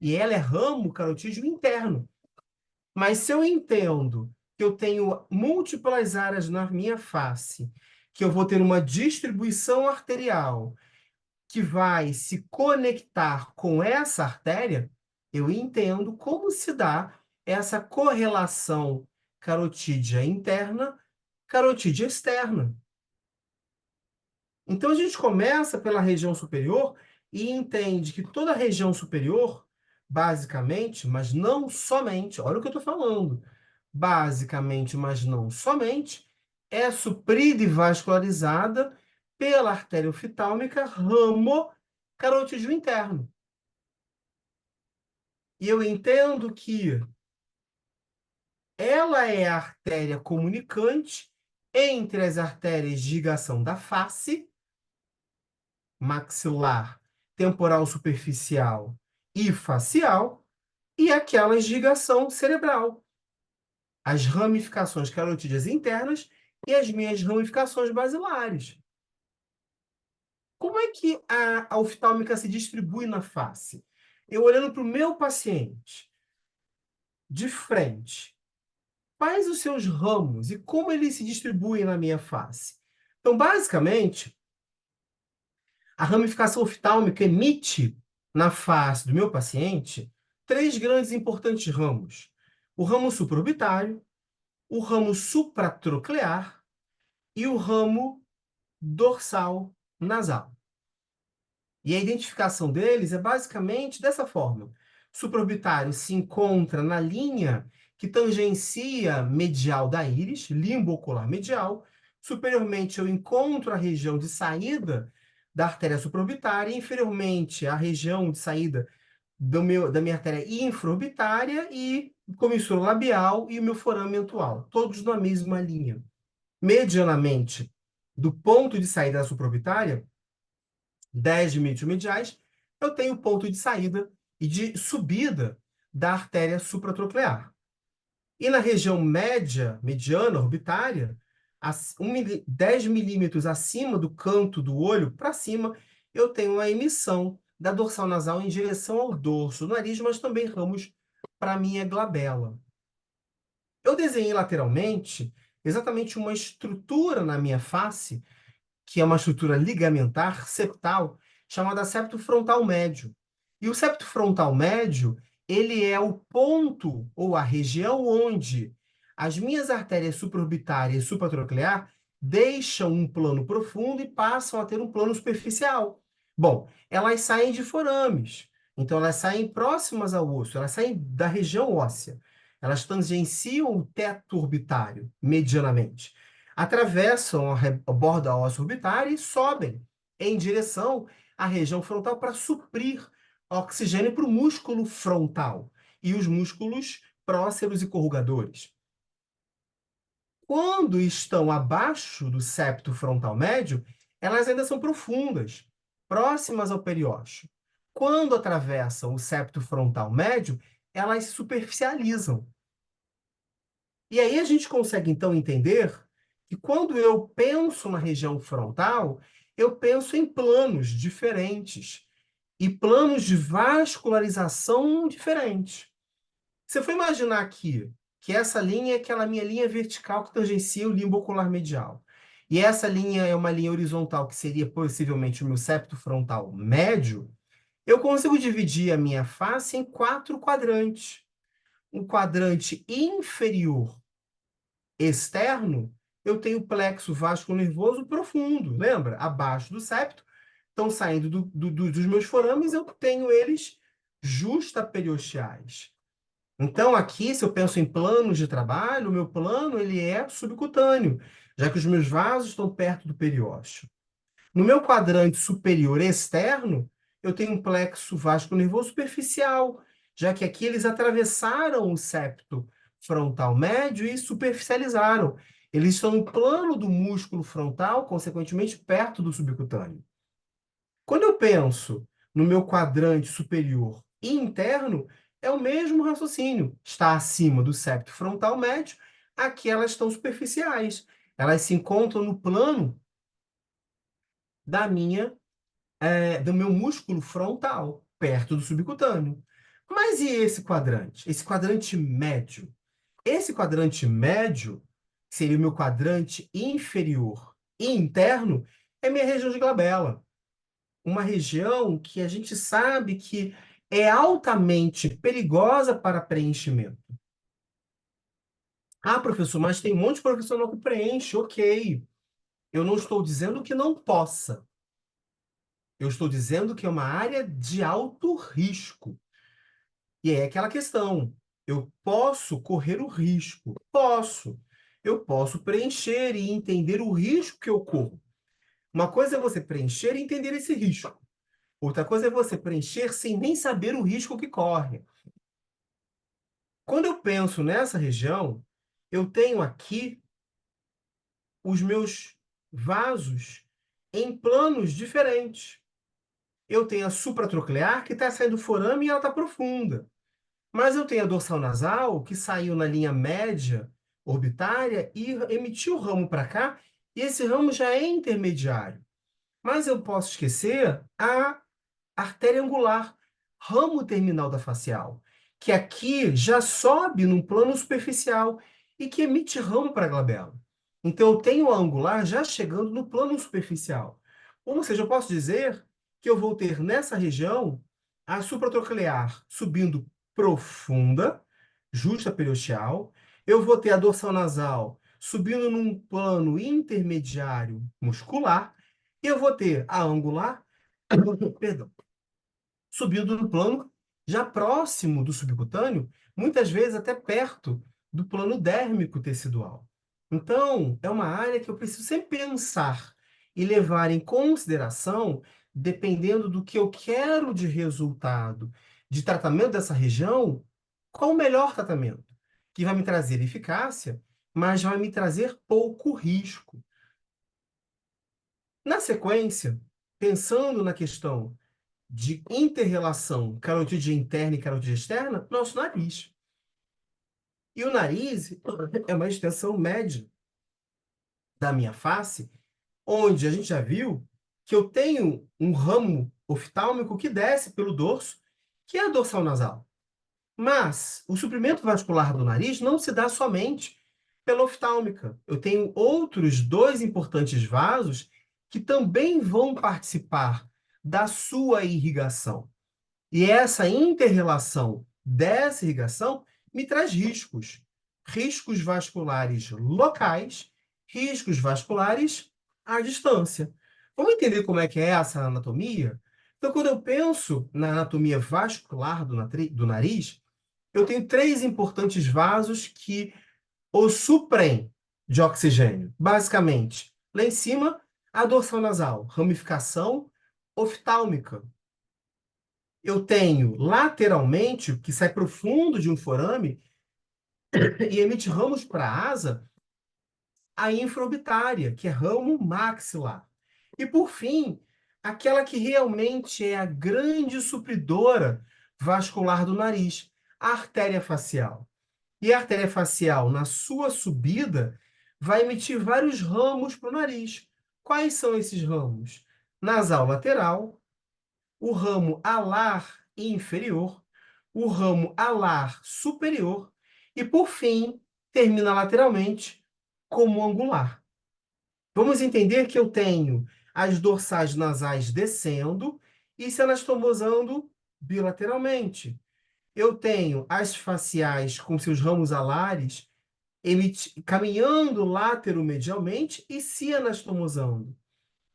E ela é ramo carotídeo interno. Mas se eu entendo que eu tenho múltiplas áreas na minha face, que eu vou ter uma distribuição arterial que vai se conectar com essa artéria, eu entendo como se dá essa correlação carotídea interna, carotídea externa. Então, a gente começa pela região superior e entende que toda a região superior, basicamente, mas não somente, olha o que eu estou falando, basicamente, mas não somente, é suprida e vascularizada pela artéria oftálmica ramo carotídeo interno. E eu entendo que ela é a artéria comunicante entre as artérias de irrigação da face, maxilar, temporal superficial e facial, e aquelas de irrigação cerebral, as ramificações carotídeas internas e as minhas ramificações basilares. Como é que a oftálmica se distribui na face? Eu olhando para o meu paciente, de frente, quais os seus ramos e como eles se distribuem na minha face? Então, basicamente, a ramificação oftálmica emite na face do meu paciente três grandes e importantes ramos: o ramo supraorbitário, o ramo supratroclear e o ramo dorsal nasal. E a identificação deles é basicamente dessa forma. Supraorbitário se encontra na linha que tangencia medial da íris, limbo ocular medial. Superiormente, eu encontro a região de saída da artéria supraorbitária, inferiormente a região de saída da minha artéria infraorbitária e comissura labial e o meu forame mentual, todos na mesma linha. Medianamente, do ponto de saída da supraorbitária, 10 milímetros mediais, eu tenho o ponto de saída e de subida da artéria supratroclear. E na região mediana, orbitária, 10 milímetros acima do canto do olho, para cima, eu tenho a emissão da dorsal nasal em direção ao dorso do nariz, mas também ramos para a minha glabela. Eu desenhei lateralmente exatamente uma estrutura na minha face, que é uma estrutura ligamentar septal, chamada septo frontal médio. E o septo frontal médio, ele é o ponto ou a região onde as minhas artérias supraorbitária e supratroclear deixam um plano profundo e passam a ter um plano superficial. Bom, elas saem de forames, então elas saem próximas ao osso, elas saem da região óssea. Elas tangenciam o teto orbitário, medianamente, atravessam a borda óssea orbitária e sobem em direção à região frontal para suprir oxigênio para o músculo frontal e os músculos próceros e corrugadores. Quando estão abaixo do septo frontal médio, elas ainda são profundas, próximas ao periósteo. Quando atravessam o septo frontal médio, elas se superficializam. E aí a gente consegue, então, entender que quando eu penso na região frontal, eu penso em planos diferentes e planos de vascularização diferentes. Você foi imaginar aqui que essa linha é aquela minha linha vertical que tangencia o limbo ocular medial. E essa linha é uma linha horizontal, que seria possivelmente o meu septo frontal médio. Eu consigo dividir a minha face em 4 quadrantes. Um quadrante inferior externo, eu tenho o plexo vasculo-nervoso profundo, lembra? Abaixo do septo, estão saindo dos meus forames, eu tenho eles justaperiosteais. Então, aqui, se eu penso em planos de trabalho, o meu plano ele é subcutâneo, já que os meus vasos estão perto do periósteo. No meu quadrante superior externo, eu tenho um plexo vasculo-nervoso superficial, já que aqui eles atravessaram o septo frontal médio e superficializaram. Eles estão no plano do músculo frontal, consequentemente perto do subcutâneo. Quando eu penso no meu quadrante superior e interno, é o mesmo raciocínio. Está acima do septo frontal médio, aqui elas estão superficiais. Elas se encontram no plano do meu músculo frontal, perto do subcutâneo. Mas e esse quadrante? Esse quadrante médio? Esse quadrante médio, que seria o meu quadrante inferior e interno, é minha região de glabela. Uma região que a gente sabe que é altamente perigosa para preenchimento. Ah, professor, mas tem um monte de profissional que preenche, ok. Eu não estou dizendo que não possa. Eu estou dizendo que é uma área de alto risco. E é aquela questão. Eu posso correr o risco? Posso. Eu posso preencher e entender o risco que eu corro. Uma coisa é você preencher e entender esse risco. Outra coisa é você preencher sem nem saber o risco que corre. Quando eu penso nessa região, eu tenho aqui os meus vasos em planos diferentes. Eu tenho a supratroclear, que está saindo do forame e ela está profunda. Mas eu tenho a dorsal nasal, que saiu na linha média orbitária e emitiu o ramo para cá, e esse ramo já é intermediário. Mas eu posso esquecer a artéria angular, ramo terminal da facial, que aqui já sobe num plano superficial e que emite ramo para a glabela. Então, eu tenho a angular já chegando no plano superficial. Ou seja, eu posso dizer que eu vou ter nessa região a supratroclear subindo profunda, justa periosteal. Eu vou ter a dorsal nasal subindo num plano intermediário muscular. E eu vou ter a angular, perdão, subindo no plano já próximo do subcutâneo, muitas vezes até perto do plano dérmico tecidual. Então, é uma área que eu preciso sempre pensar e levar em consideração, dependendo do que eu quero de resultado de tratamento dessa região, qual o melhor tratamento, que vai me trazer eficácia, mas vai me trazer pouco risco. Na sequência, pensando na questão de inter-relação carotídea interna e carotídea externa, nosso nariz. E o nariz é uma extensão média da minha face, onde a gente já viu que eu tenho um ramo oftálmico que desce pelo dorso, que é a dorsal nasal. Mas o suprimento vascular do nariz não se dá somente pela oftálmica. Eu tenho outros dois importantes vasos que também vão participar da sua irrigação. E essa interrelação dessa irrigação me traz riscos. Riscos vasculares locais, riscos vasculares à distância. Vamos entender como é que é essa anatomia? Então, quando eu penso na anatomia vascular do nariz, eu tenho três importantes vasos que o suprem de oxigênio. Basicamente, lá em cima, a dorsal nasal, ramificação oftálmica. Eu tenho lateralmente, que sai profundo de um forame e emite ramos para a asa, a infraorbitária, que é ramo maxilar. E, por fim, aquela que realmente é a grande supridora vascular do nariz, a artéria facial. E a artéria facial, na sua subida, vai emitir vários ramos para o nariz. Quais são esses ramos? Nasal lateral, o ramo alar inferior, o ramo alar superior e, por fim, termina lateralmente como angular. Vamos entender que eu tenho as dorsais nasais descendo e se anastomosando bilateralmente. Eu tenho as faciais com seus ramos alares caminhando lateromedialmente e se anastomosando.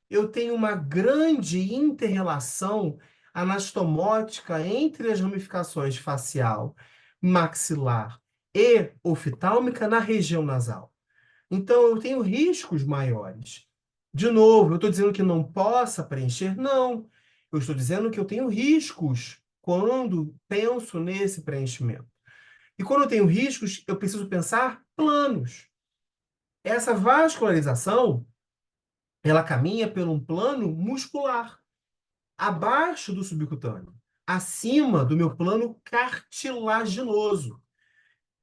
Eu tenho uma grande interrelação anastomótica entre as ramificações facial, maxilar e oftálmica na região nasal. Então, eu tenho riscos maiores. De novo, eu estou dizendo que não possa preencher? Não. Eu estou dizendo que eu tenho riscos quando penso nesse preenchimento. E quando eu tenho riscos, eu preciso pensar planos. Essa vascularização, ela caminha por um plano muscular, abaixo do subcutâneo, acima do meu plano cartilaginoso.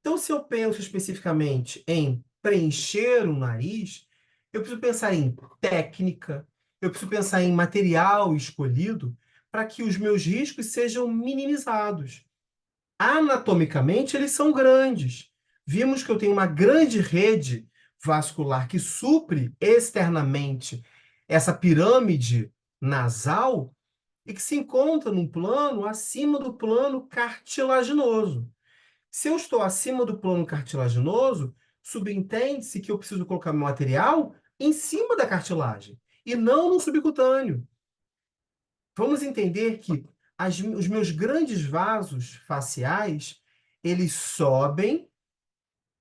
Então, se eu penso especificamente em preencher o nariz, eu preciso pensar em técnica, eu preciso pensar em material escolhido para que os meus riscos sejam minimizados. Anatomicamente, eles são grandes. Vimos que eu tenho uma grande rede vascular que supre externamente essa pirâmide nasal e que se encontra num plano acima do plano cartilaginoso. Se eu estou acima do plano cartilaginoso, subentende-se que eu preciso colocar meu material em cima da cartilagem e não no subcutâneo. Vamos entender que os meus grandes vasos faciais, eles sobem,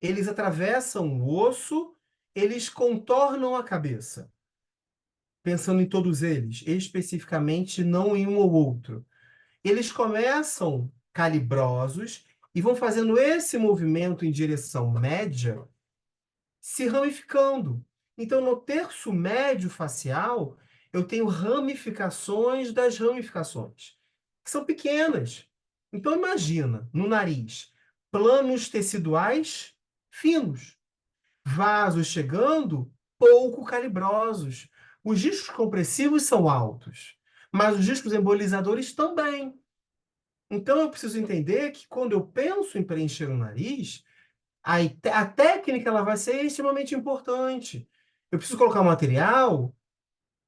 eles atravessam o osso, eles contornam a cabeça. Pensando em todos eles, especificamente não em um ou outro. Eles começam calibrosos e vão fazendo esse movimento em direção média, se ramificando. Então, no terço médio facial, eu tenho ramificações das ramificações, que são pequenas. Então, imagina, no nariz, planos teciduais finos, vasos chegando pouco calibrosos. Os discos compressivos são altos, mas os discos embolizadores também. Então, eu preciso entender que quando eu penso em preencher o nariz, a técnica ela vai ser extremamente importante. Eu preciso colocar um material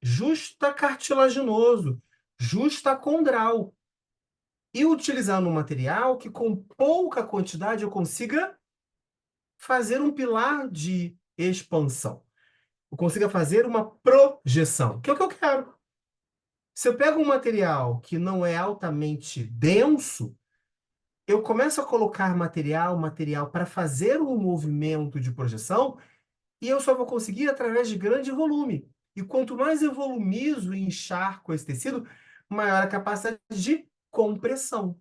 justa cartilaginoso, justa condral, e utilizar um material que com pouca quantidade eu consiga fazer um pilar de expansão. Eu consiga fazer uma projeção, que é o que eu quero. Se eu pego um material que não é altamente denso, eu começo a colocar material para fazer um movimento de projeção e eu só vou conseguir através de grande volume. E quanto mais eu volumizo e encharco esse tecido, maior a capacidade de compressão.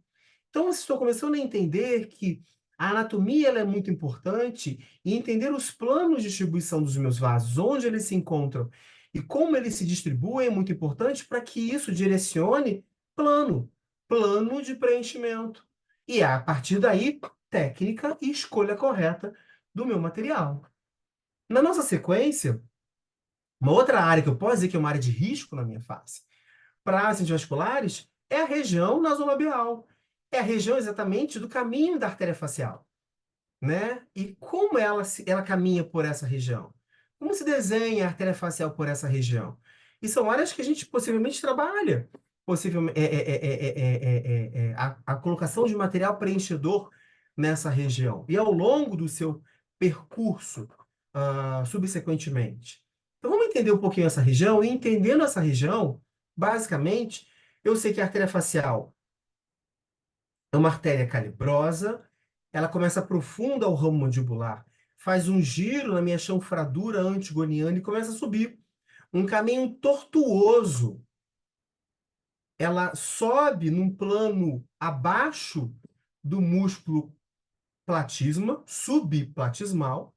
Então, eu estou começando a entender que a anatomia ela é muito importante e entender os planos de distribuição dos meus vasos, onde eles se encontram e como eles se distribuem é muito importante para que isso direcione plano, plano de preenchimento. E a partir daí, técnica e escolha correta do meu material. Na nossa sequência, uma outra área que eu posso dizer que é uma área de risco na minha face, para acidentes vasculares, é a região nasolabial. É a região exatamente do caminho da artéria facial, né? E como ela caminha por essa região? Como se desenha a artéria facial por essa região? E são áreas que a gente possivelmente trabalha. Possivelmente, a colocação de material preenchedor nessa região. E ao longo do seu percurso, subsequentemente. Então, vamos entender um pouquinho essa região. E entendendo essa região, basicamente, eu sei que a artéria facial é uma artéria calibrosa, ela começa profunda ao ramo mandibular, faz um giro na minha chanfradura antigoniana e começa a subir. Um caminho tortuoso. Ela sobe num plano abaixo do músculo platisma, subplatismal,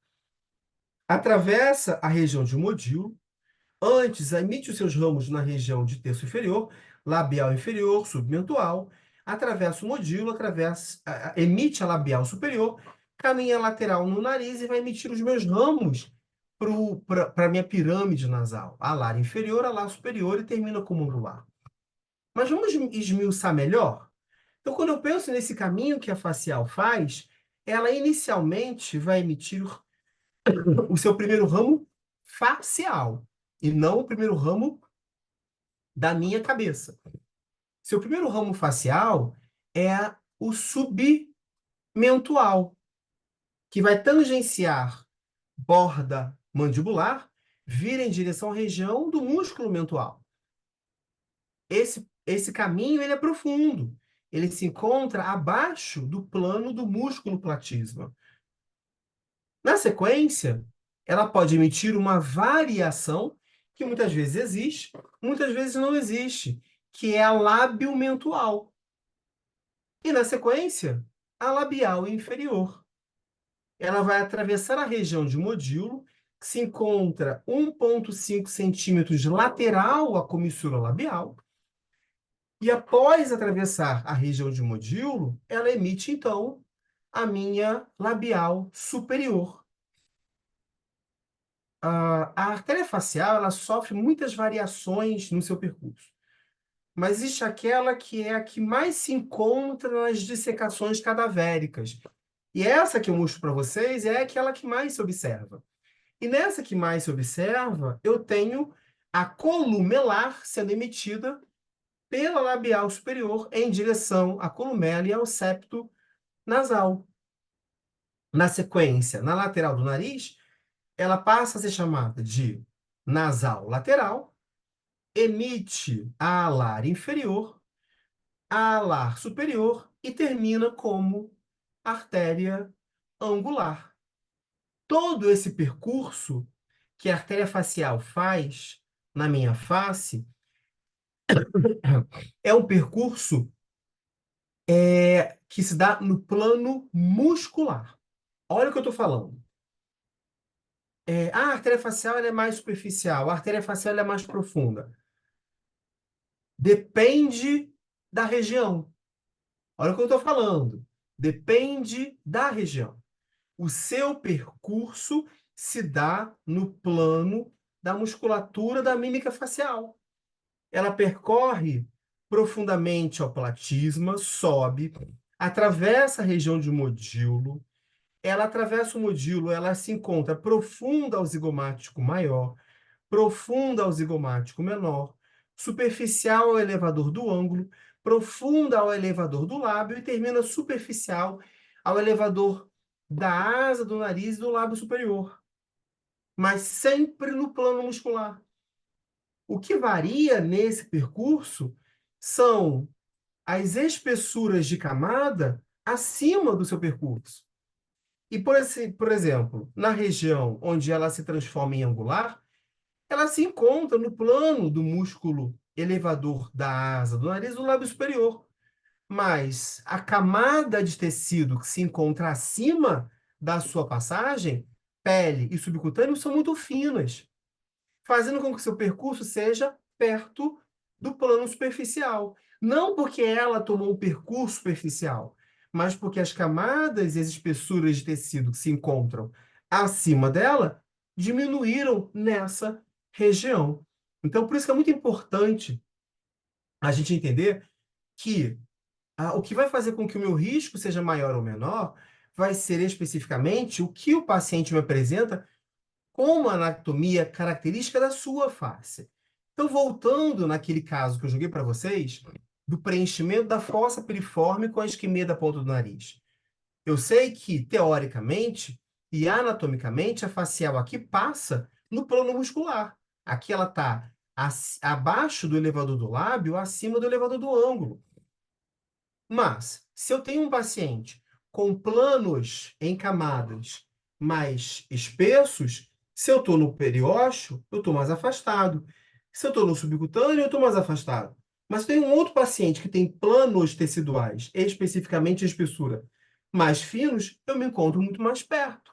atravessa a região de modilo, antes emite os seus ramos na região de terço inferior, labial inferior, submentual, atravessa o modilo, emite a labial superior, caminha lateral no nariz e vai emitir os meus ramos para a minha pirâmide nasal, alar inferior, alar superior e termina como angular. Mas vamos esmiuçar melhor? Então, quando eu penso nesse caminho que a facial faz, ela inicialmente vai emitir o seu primeiro ramo facial, e não o primeiro ramo da minha cabeça. Seu primeiro ramo facial é o submentual, que vai tangenciar borda mandibular, vir em direção à região do músculo mentual. Esse caminho ele é profundo. Ele se encontra abaixo do plano do músculo platisma. Na sequência, ela pode emitir uma variação que muitas vezes existe, muitas vezes não existe, que é a lábio-mentual. E na sequência, a labial inferior. Ela vai atravessar a região de modilo, que se encontra 1,5 centímetros lateral à comissura labial, e após atravessar a região de modilo, ela emite, então, a minha labial superior. A artéria facial ela sofre muitas variações no seu percurso, mas existe aquela que é a que mais se encontra nas dissecações cadavéricas. E essa que eu mostro para vocês é aquela que mais se observa. E nessa que mais se observa, eu tenho a columelar sendo emitida pela labial superior em direção à columela e ao septo nasal. Na sequência, na lateral do nariz, ela passa a ser chamada de nasal lateral, emite a alar inferior, a alar superior e termina como artéria angular. Todo esse percurso que a artéria facial faz na minha face é um percurso que se dá no plano muscular. Olha o que eu estou falando. A artéria facial ela é mais superficial, a artéria facial ela é mais profunda. Depende da região. Olha o que eu estou falando. Depende da região. O seu percurso se dá no plano da musculatura da mímica facial. Ela percorre profundamente ao platisma, sobe, atravessa a região de modilo, ela atravessa o modilo, ela se encontra profunda ao zigomático maior, profunda ao zigomático menor, superficial ao elevador do ângulo, profunda ao elevador do lábio e termina superficial ao elevador da asa do nariz e do lábio superior, mas sempre no plano muscular. O que varia nesse percurso são as espessuras de camada acima do seu percurso. E, por exemplo, na região onde ela se transforma em angular, ela se encontra no plano do músculo elevador da asa do nariz do lábio superior. Mas a camada de tecido que se encontra acima da sua passagem, pele e subcutâneo, são muito finas, fazendo com que seu percurso seja perto do plano superficial. Não porque ela tomou um percurso superficial, mas porque as camadas e as espessuras de tecido que se encontram acima dela diminuíram nessa região. Então, por isso que é muito importante a gente entender que o que vai fazer com que o meu risco seja maior ou menor vai ser especificamente o que o paciente me apresenta como anatomia característica da sua face. Então, voltando naquele caso que eu joguei para vocês, do preenchimento da fossa piriforme com a isquemia da ponta do nariz. Eu sei que, teoricamente e anatomicamente, a facial aqui passa no plano muscular. Aqui ela está abaixo do elevador do lábio, acima do elevador do ângulo. Mas, se eu tenho um paciente com planos em camadas mais espessos, se eu estou no periósteo, eu estou mais afastado. Se eu estou no subcutâneo, eu estou mais afastado. Mas tem um outro paciente que tem planos teciduais, especificamente a espessura, mais finos, eu me encontro muito mais perto.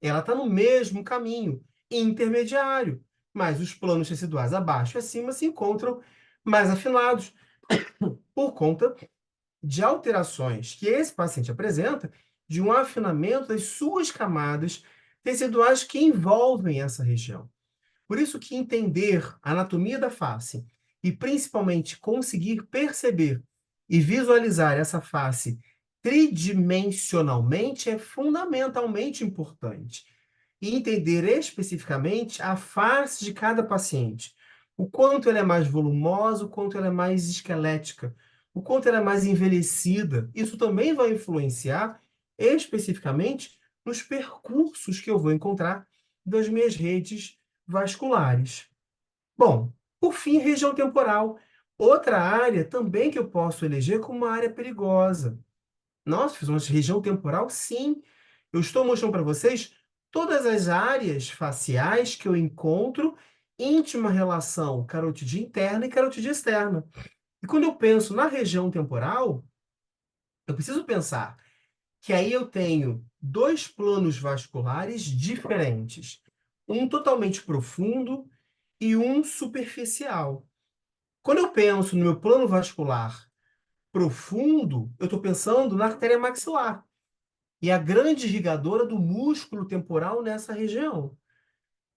Ela está no mesmo caminho, intermediário, mas os planos teciduais abaixo e acima se encontram mais afinados por conta de alterações que esse paciente apresenta de um afinamento das suas camadas teciduais que envolvem essa região. Por isso que entender a anatomia da face e principalmente conseguir perceber e visualizar essa face tridimensionalmente é fundamentalmente importante. E entender especificamente a face de cada paciente, o quanto ela é mais volumosa, o quanto ela é mais esquelética, o quanto ela é mais envelhecida. Isso também vai influenciar especificamente nos percursos que eu vou encontrar das minhas redes vasculares. Bom, por fim, região temporal. Outra área também que eu posso eleger como uma área perigosa. Nossa, fiz uma região temporal? Sim. Eu estou mostrando para vocês todas as áreas faciais que eu encontro íntima relação carotídea interna e carotídea externa. E quando eu penso na região temporal, eu preciso pensar que aí eu tenho dois planos vasculares diferentes, um totalmente profundo e um superficial. Quando eu penso no meu plano vascular profundo, eu estou pensando na artéria maxilar e a grande irrigadora do músculo temporal nessa região.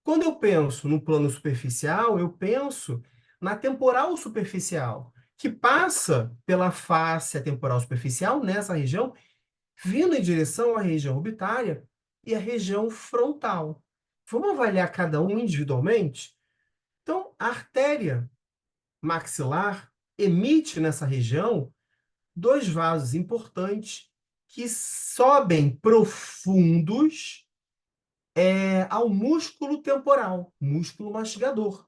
Quando eu penso no plano superficial, eu penso na temporal superficial, que passa pela face temporal superficial nessa região, vindo em direção à região orbitária e à região frontal. Vamos avaliar cada um individualmente? Então, a artéria maxilar emite nessa região dois vasos importantes que sobem profundos ao músculo temporal, músculo mastigador,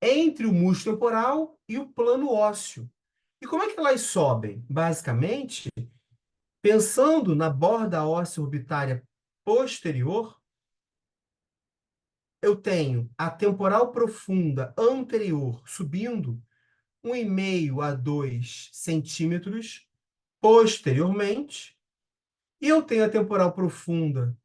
entre o músculo temporal e o plano ósseo. E como é que elas sobem? Basicamente, pensando na borda óssea orbitária posterior, eu tenho a temporal profunda anterior subindo 1,5 a 2 centímetros posteriormente, e eu tenho a temporal profunda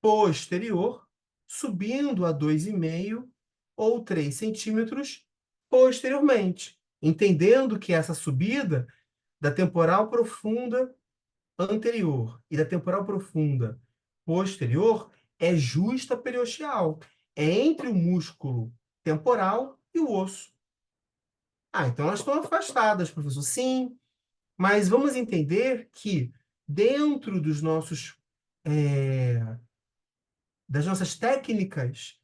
posterior subindo a 2,5 ou 3 centímetros posteriormente, entendendo que essa subida da temporal profunda anterior e da temporal profunda posterior é justa periosteal, é entre o músculo temporal e o osso. Então elas estão afastadas, professor. Sim, mas vamos entender que dentro das nossas técnicas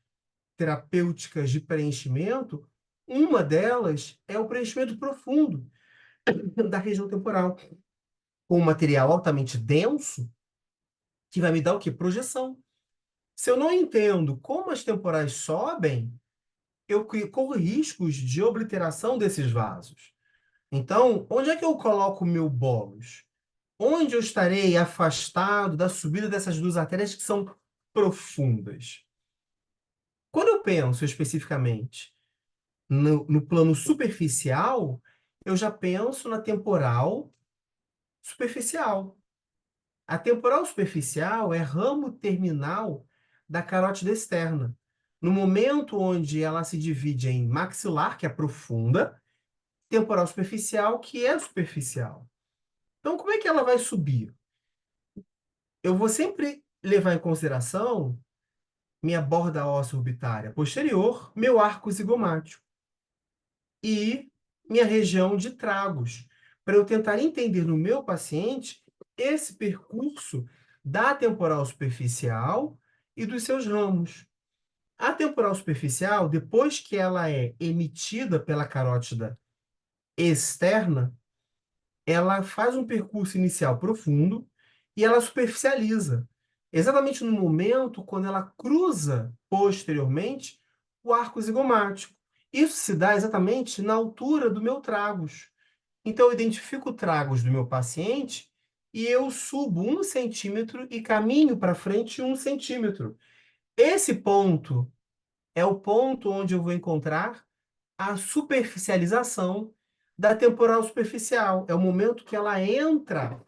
terapêuticas de preenchimento, uma delas é o preenchimento profundo da região temporal, com um material altamente denso, que vai me dar o quê? Projeção. Se eu não entendo como as temporais sobem, eu corro riscos de obliteração desses vasos. Então, onde é que eu coloco o meu bólus? Onde eu estarei afastado da subida dessas duas artérias que são profundas? Quando eu penso especificamente no plano superficial, eu já penso na temporal superficial. A temporal superficial é ramo terminal da carótida externa. No momento onde ela se divide em maxilar, que é profunda, temporal superficial, que é superficial. Então, como é que ela vai subir? Eu vou sempre levar em consideração minha borda óssea orbitária posterior, meu arco zigomático e minha região de tragos, para eu tentar entender no meu paciente esse percurso da temporal superficial e dos seus ramos. A temporal superficial, depois que ela é emitida pela carótida externa, ela faz um percurso inicial profundo e ela superficializa. Exatamente no momento quando ela cruza posteriormente o arco zigomático. Isso se dá exatamente na altura do meu tragus. Então, eu identifico o tragus do meu paciente e eu subo 1 centímetro e caminho para frente 1 centímetro. Esse ponto é o ponto onde eu vou encontrar a superficialização da temporal superficial. É o momento que ela entra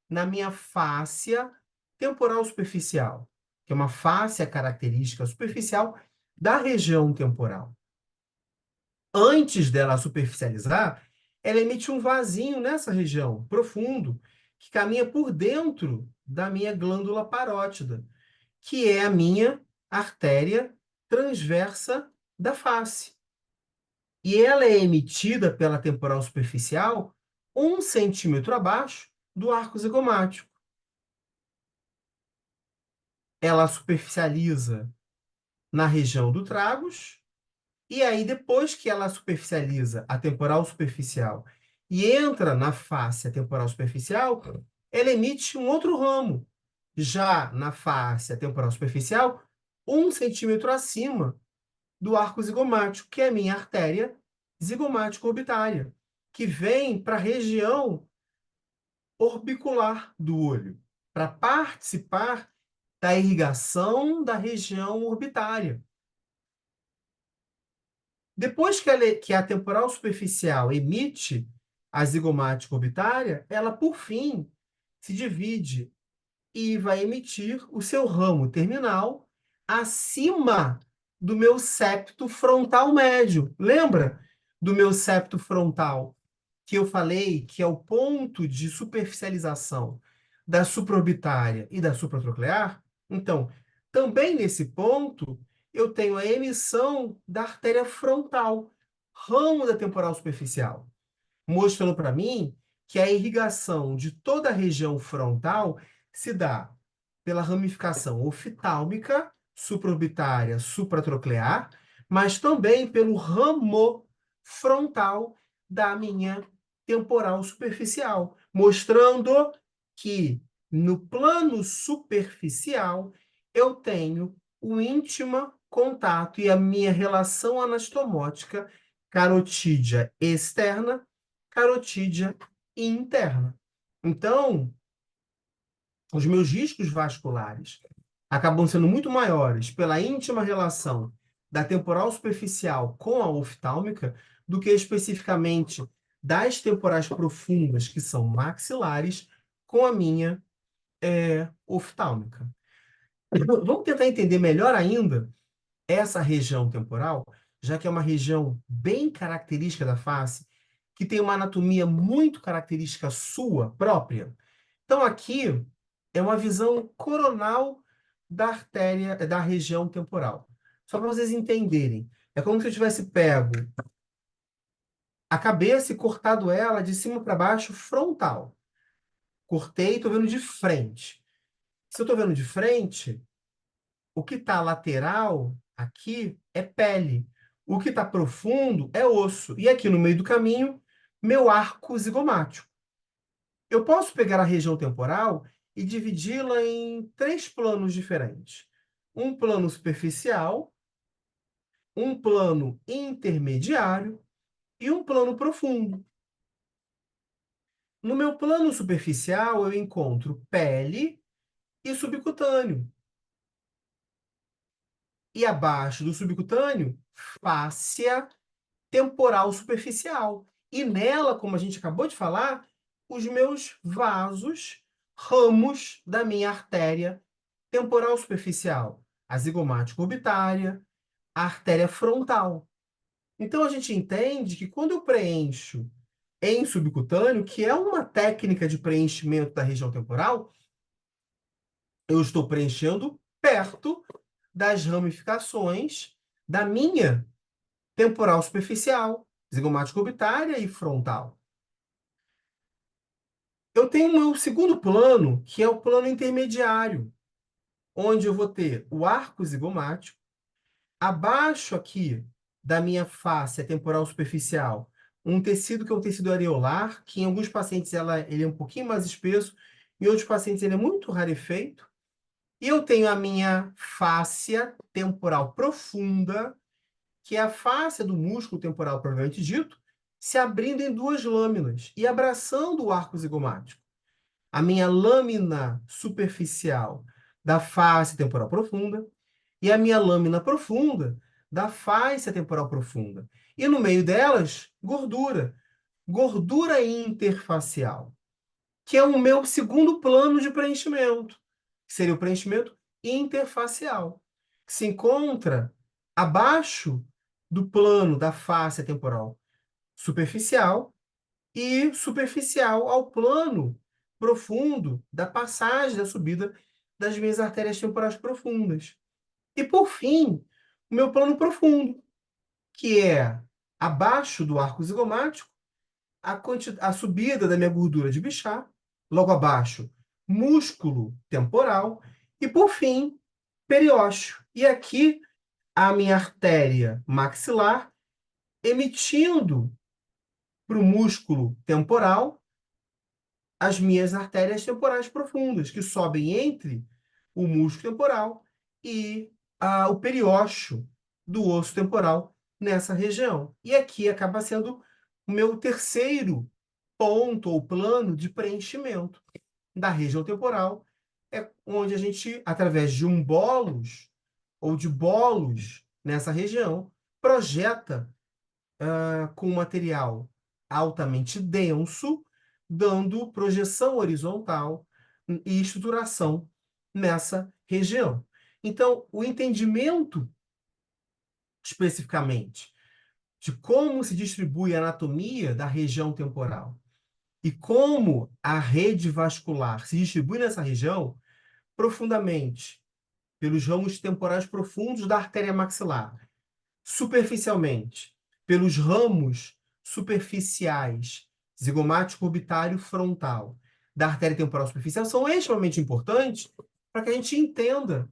na minha fáscia temporal superficial, que é uma fáscia característica superficial da região temporal. Antes dela superficializar, ela emite um vasinho nessa região, profundo, que caminha por dentro da minha glândula parótida, que é a minha artéria transversa da face. E ela é emitida pela temporal superficial 1 centímetro abaixo do arco zigomático. Ela superficializa na região do tragus, e aí depois que ela superficializa a temporal superficial e entra na face temporal superficial, ela emite um outro ramo, já na face temporal superficial, 1 centímetro acima do arco zigomático, que é a minha artéria zigomático-orbitária, que vem para a região orbicular do olho, para participar da irrigação da região orbitária. Depois que a temporal superficial emite a zigomática orbitária, ela, por fim, se divide e vai emitir o seu ramo terminal acima do meu septo frontal médio. Lembra do meu septo frontal, que eu falei que é o ponto de superficialização da supraorbitária e da supratroclear? Então, também nesse ponto, eu tenho a emissão da artéria frontal, ramo da temporal superficial, mostrando para mim que a irrigação de toda a região frontal se dá pela ramificação oftálmica, supraorbitária, supratroclear, mas também pelo ramo frontal da minha temporal superficial, mostrando que no plano superficial eu tenho o íntimo contato e a minha relação anastomótica carotídea externa, carotídea interna. Então, os meus riscos vasculares acabam sendo muito maiores pela íntima relação da temporal superficial com a oftálmica do que especificamente das temporais profundas, que são maxilares, com a minha oftálmica. Vamos tentar entender melhor ainda essa região temporal, já que é uma região bem característica da face, que tem uma anatomia muito característica sua própria. Então, aqui é uma visão coronal da artéria, da região temporal. Só para vocês entenderem. É como se eu tivesse pego a cabeça e cortado ela de cima para baixo, frontal. Cortei e estou vendo de frente. Se eu estou vendo de frente, o que está lateral aqui é pele. O que está profundo é osso. E aqui no meio do caminho, meu arco zigomático. Eu posso pegar a região temporal e dividi-la em 3 planos diferentes. Um plano superficial, um plano intermediário e um plano profundo. No meu plano superficial, eu encontro pele e subcutâneo. E abaixo do subcutâneo, fáscia temporal superficial. E nela, como a gente acabou de falar, os meus vasos, ramos da minha artéria temporal superficial, a zigomática orbitária, a artéria frontal. Então, a gente entende que quando eu preencho em subcutâneo, que é uma técnica de preenchimento da região temporal, eu estou preenchendo perto das ramificações da minha temporal superficial, zigomática orbitária e frontal. Eu tenho o meu segundo plano, que é o plano intermediário, onde eu vou ter o arco zigomático, abaixo aqui da minha face temporal superficial, um tecido que é um tecido areolar, que em alguns pacientes ele é um pouquinho mais espesso, em outros pacientes ele é muito rarefeito. E eu tenho a minha fáscia temporal profunda, que é a face do músculo temporal propriamente dito, se abrindo em duas lâminas e abraçando o arco zigomático. A minha lâmina superficial da face temporal profunda e a minha lâmina profunda da face temporal profunda. E no meio delas, gordura. Gordura interfacial, que é o meu segundo plano de preenchimento, que seria o preenchimento interfacial, que se encontra abaixo do plano da face temporal superficial e superficial ao plano profundo da passagem, da subida das minhas artérias temporais profundas. E, por fim, o meu plano profundo, que é abaixo do arco zigomático, a subida da minha gordura de Bichat, logo abaixo, músculo temporal, e, por fim, periósteo. E aqui, a minha artéria maxilar emitindo para o músculo temporal as minhas artérias temporais profundas, que sobem entre o músculo temporal e o periósteo do osso temporal nessa região. E aqui acaba sendo o meu terceiro ponto ou plano de preenchimento da região temporal, é onde a gente, através de um bolos ou de bolos nessa região, projeta com material altamente denso, dando projeção horizontal e estruturação nessa região. Então, o entendimento especificamente de como se distribui a anatomia da região temporal e como a rede vascular se distribui nessa região profundamente pelos ramos temporais profundos da artéria maxilar, superficialmente pelos ramos superficiais zigomático orbitário frontal da artéria temporal superficial, são extremamente importantes para que a gente entenda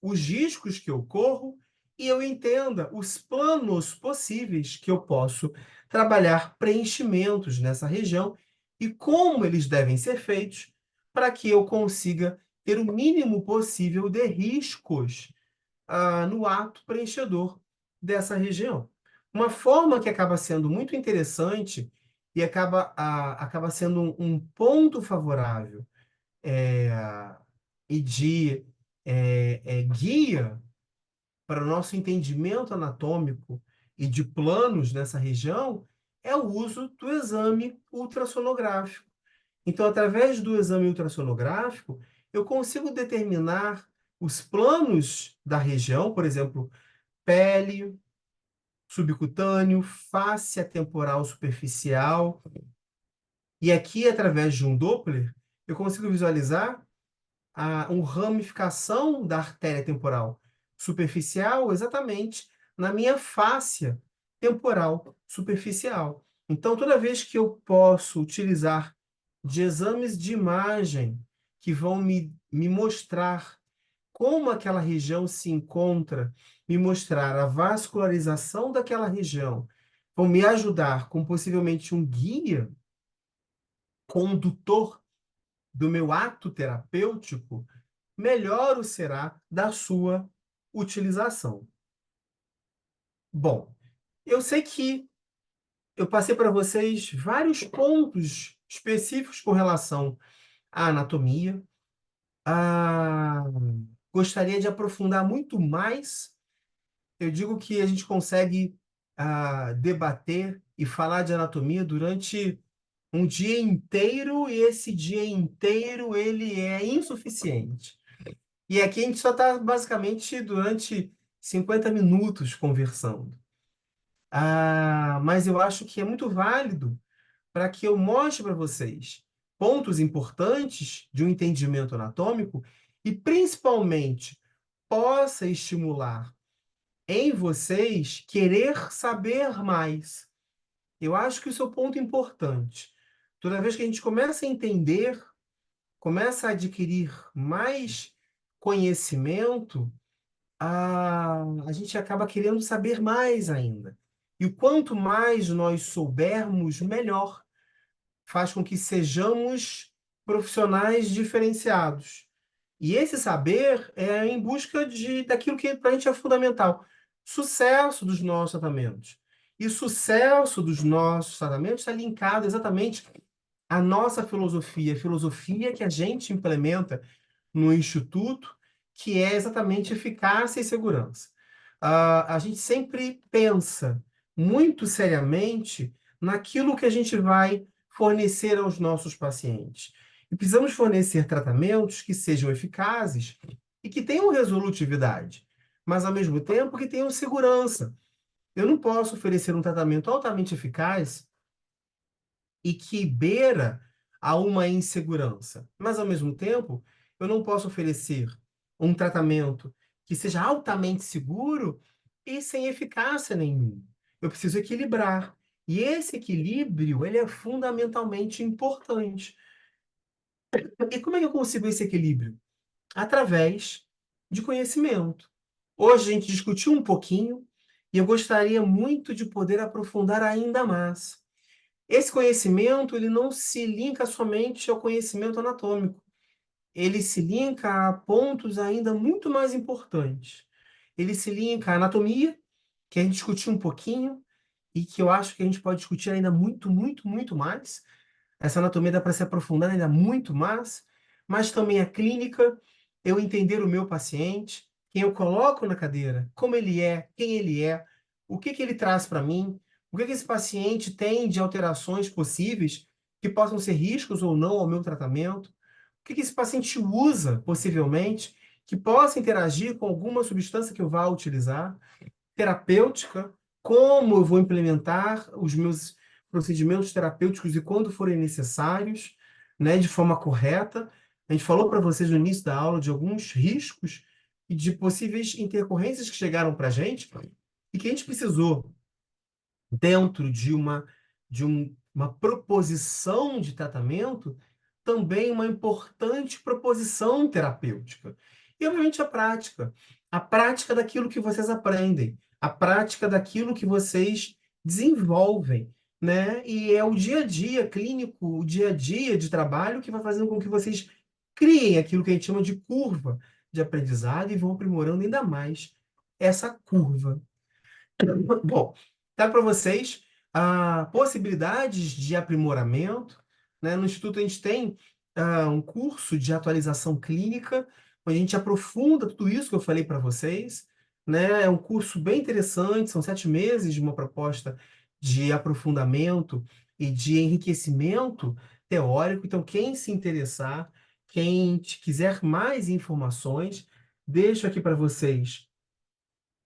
os riscos que eu corro e eu entenda os planos possíveis que eu posso trabalhar preenchimentos nessa região e como eles devem ser feitos para que eu consiga ter o mínimo possível de riscos no ato preenchedor dessa região. Uma forma que acaba sendo muito interessante e acaba sendo um ponto favorável e de guia para o nosso entendimento anatômico e de planos nessa região é o uso do exame ultrassonográfico. Então, através do exame ultrassonográfico, eu consigo determinar os planos da região, por exemplo, pele, subcutâneo, face temporal superficial. E aqui, através de um Doppler, eu consigo visualizar uma ramificação da artéria temporal superficial exatamente na minha fáscia temporal superficial. Então, toda vez que eu posso utilizar de exames de imagem que vão me mostrar como aquela região se encontra, me mostrar a vascularização daquela região, vão me ajudar com possivelmente um guia condutor do meu ato terapêutico, melhor o será da sua utilização. Bom, eu sei que eu passei para vocês vários pontos específicos com relação à anatomia. Gostaria de aprofundar muito mais Eu digo que a gente consegue debater e falar de anatomia durante um dia inteiro e esse dia inteiro ele é insuficiente. E aqui a gente só está basicamente durante 50 minutos conversando. Mas eu acho que é muito válido para que eu mostre para vocês pontos importantes de um entendimento anatômico e, principalmente, possa estimular em vocês querer saber mais. Eu acho que isso é o ponto importante. Toda vez que a gente começa a entender, começa a adquirir mais conhecimento, a gente acaba querendo saber mais ainda. E o quanto mais nós soubermos, melhor. Faz com que sejamos profissionais diferenciados. E esse saber é em busca daquilo que para a gente é fundamental. Sucesso dos nossos tratamentos. E sucesso dos nossos tratamentos está linkado exatamente à nossa filosofia, a filosofia que a gente implementa no Instituto, que é exatamente eficácia e segurança. A gente sempre pensa muito seriamente naquilo que a gente vai fornecer aos nossos pacientes. E precisamos fornecer tratamentos que sejam eficazes e que tenham resolutividade, mas ao mesmo tempo que tenham segurança. Eu não posso oferecer um tratamento altamente eficaz e que beira a uma insegurança. Mas, ao mesmo tempo, eu não posso oferecer um tratamento que seja altamente seguro e sem eficácia nenhuma. Eu preciso equilibrar. E esse equilíbrio, ele é fundamentalmente importante. E como é que eu consigo esse equilíbrio? Através de conhecimento. Hoje a gente discutiu um pouquinho e eu gostaria muito de poder aprofundar ainda mais. Esse conhecimento, ele não se linka somente ao conhecimento anatômico. Ele se linka a pontos ainda muito mais importantes. Ele se linka à anatomia, que a gente discutiu um pouquinho, e que eu acho que a gente pode discutir ainda muito, muito, muito mais. Essa anatomia dá para se aprofundar ainda muito mais, mas também a clínica, eu entender o meu paciente, quem eu coloco na cadeira, como ele é, quem ele é, o que que ele traz para mim, o que que esse paciente tem de alterações possíveis que possam ser riscos ou não ao meu tratamento, o que que esse paciente usa, possivelmente, que possa interagir com alguma substância que eu vá utilizar, terapêutica, como eu vou implementar os meus procedimentos terapêuticos e quando forem necessários, né, de forma correta. A gente falou para vocês no início da aula de alguns riscos e de possíveis intercorrências que chegaram para a gente e que a gente precisou, dentro uma proposição de tratamento, também uma importante proposição terapêutica. E, obviamente, a prática daquilo que vocês aprendem, a prática daquilo que vocês desenvolvem, né? E é o dia a dia clínico, o dia a dia de trabalho que vai fazendo com que vocês criem aquilo que a gente chama de curva de aprendizado e vão aprimorando ainda mais essa curva. Bom, tá para vocês possibilidades de aprimoramento, né? No Instituto a gente tem um curso de atualização clínica, onde a gente aprofunda tudo isso que eu falei para vocês, né? É um curso bem interessante, são 7 meses de uma proposta de aprofundamento e de enriquecimento teórico. Então, quem se interessar, quiser mais informações, deixo aqui para vocês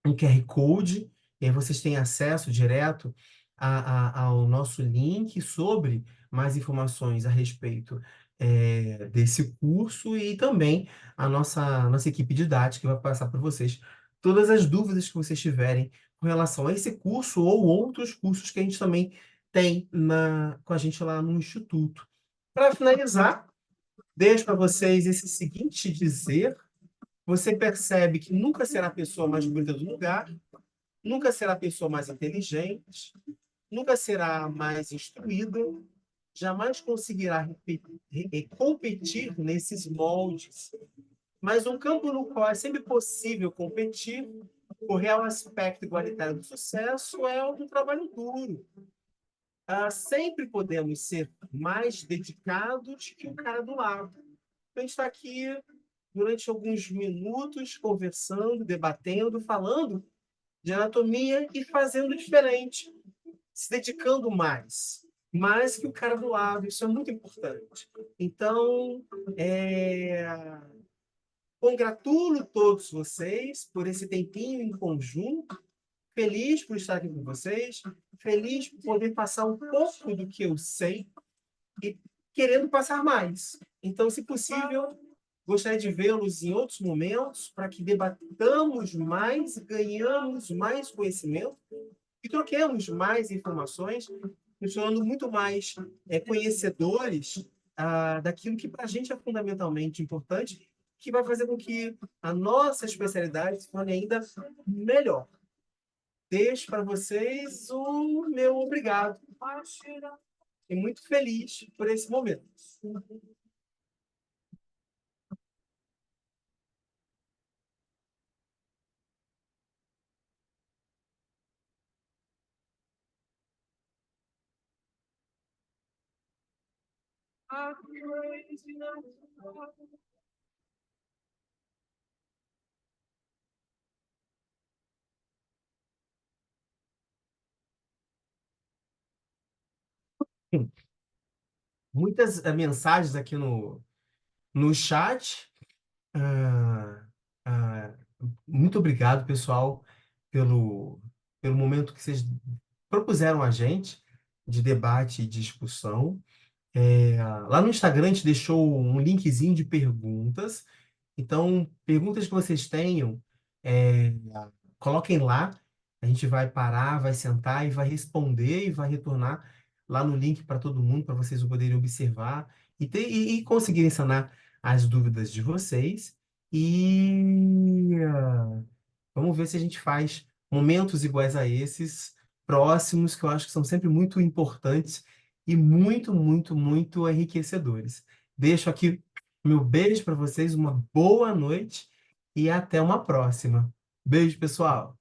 um QR Code, e aí vocês têm acesso direto ao nosso link sobre mais informações a respeito desse curso e também a nossa equipe didática vai passar para vocês todas as dúvidas que vocês tiverem com relação a esse curso ou outros cursos que a gente também tem com a gente lá no Instituto. Para finalizar, deixo para vocês esse seguinte dizer: você percebe que nunca será a pessoa mais bonita do lugar, nunca será a pessoa mais inteligente, nunca será mais instruída, jamais conseguirá competir nesses moldes. Mas um campo no qual é sempre possível competir, o real aspecto igualitário do sucesso é o do trabalho duro. Sempre podemos ser mais dedicados que o cara do lado. A gente está aqui durante alguns minutos conversando, debatendo, falando de anatomia e fazendo diferente, se dedicando mais que o cara do lado. Isso é muito importante. Então, é, congratulo todos vocês por esse tempinho em conjunto, feliz por estar aqui com vocês, feliz por poder passar um pouco do que eu sei e querendo passar mais. Então, se possível, gostaria de vê-los em outros momentos para que debatamos mais, ganhamos mais conhecimento e troquemos mais informações, nos tornando muito mais conhecedores daquilo que para a gente é fundamentalmente importante, que vai fazer com que a nossa especialidade se torne ainda melhor. Deixo para vocês o meu obrigado. E muito feliz por esse momento. Muitas mensagens aqui no chat. Ah, ah, muito obrigado, pessoal, pelo momento que vocês propuseram a gente de debate e discussão. Lá no Instagram a gente deixou um linkzinho de perguntas. Então, perguntas que vocês tenham, é, coloquem lá. A gente vai parar, vai sentar e vai responder e vai retornar lá no link para todo mundo, para vocês poderem observar e conseguirem sanar as dúvidas de vocês. E vamos ver se a gente faz momentos iguais a esses, próximos, que eu acho que são sempre muito importantes e muito, muito, muito enriquecedores. Deixo aqui meu beijo para vocês, uma boa noite e até uma próxima. Beijo, pessoal!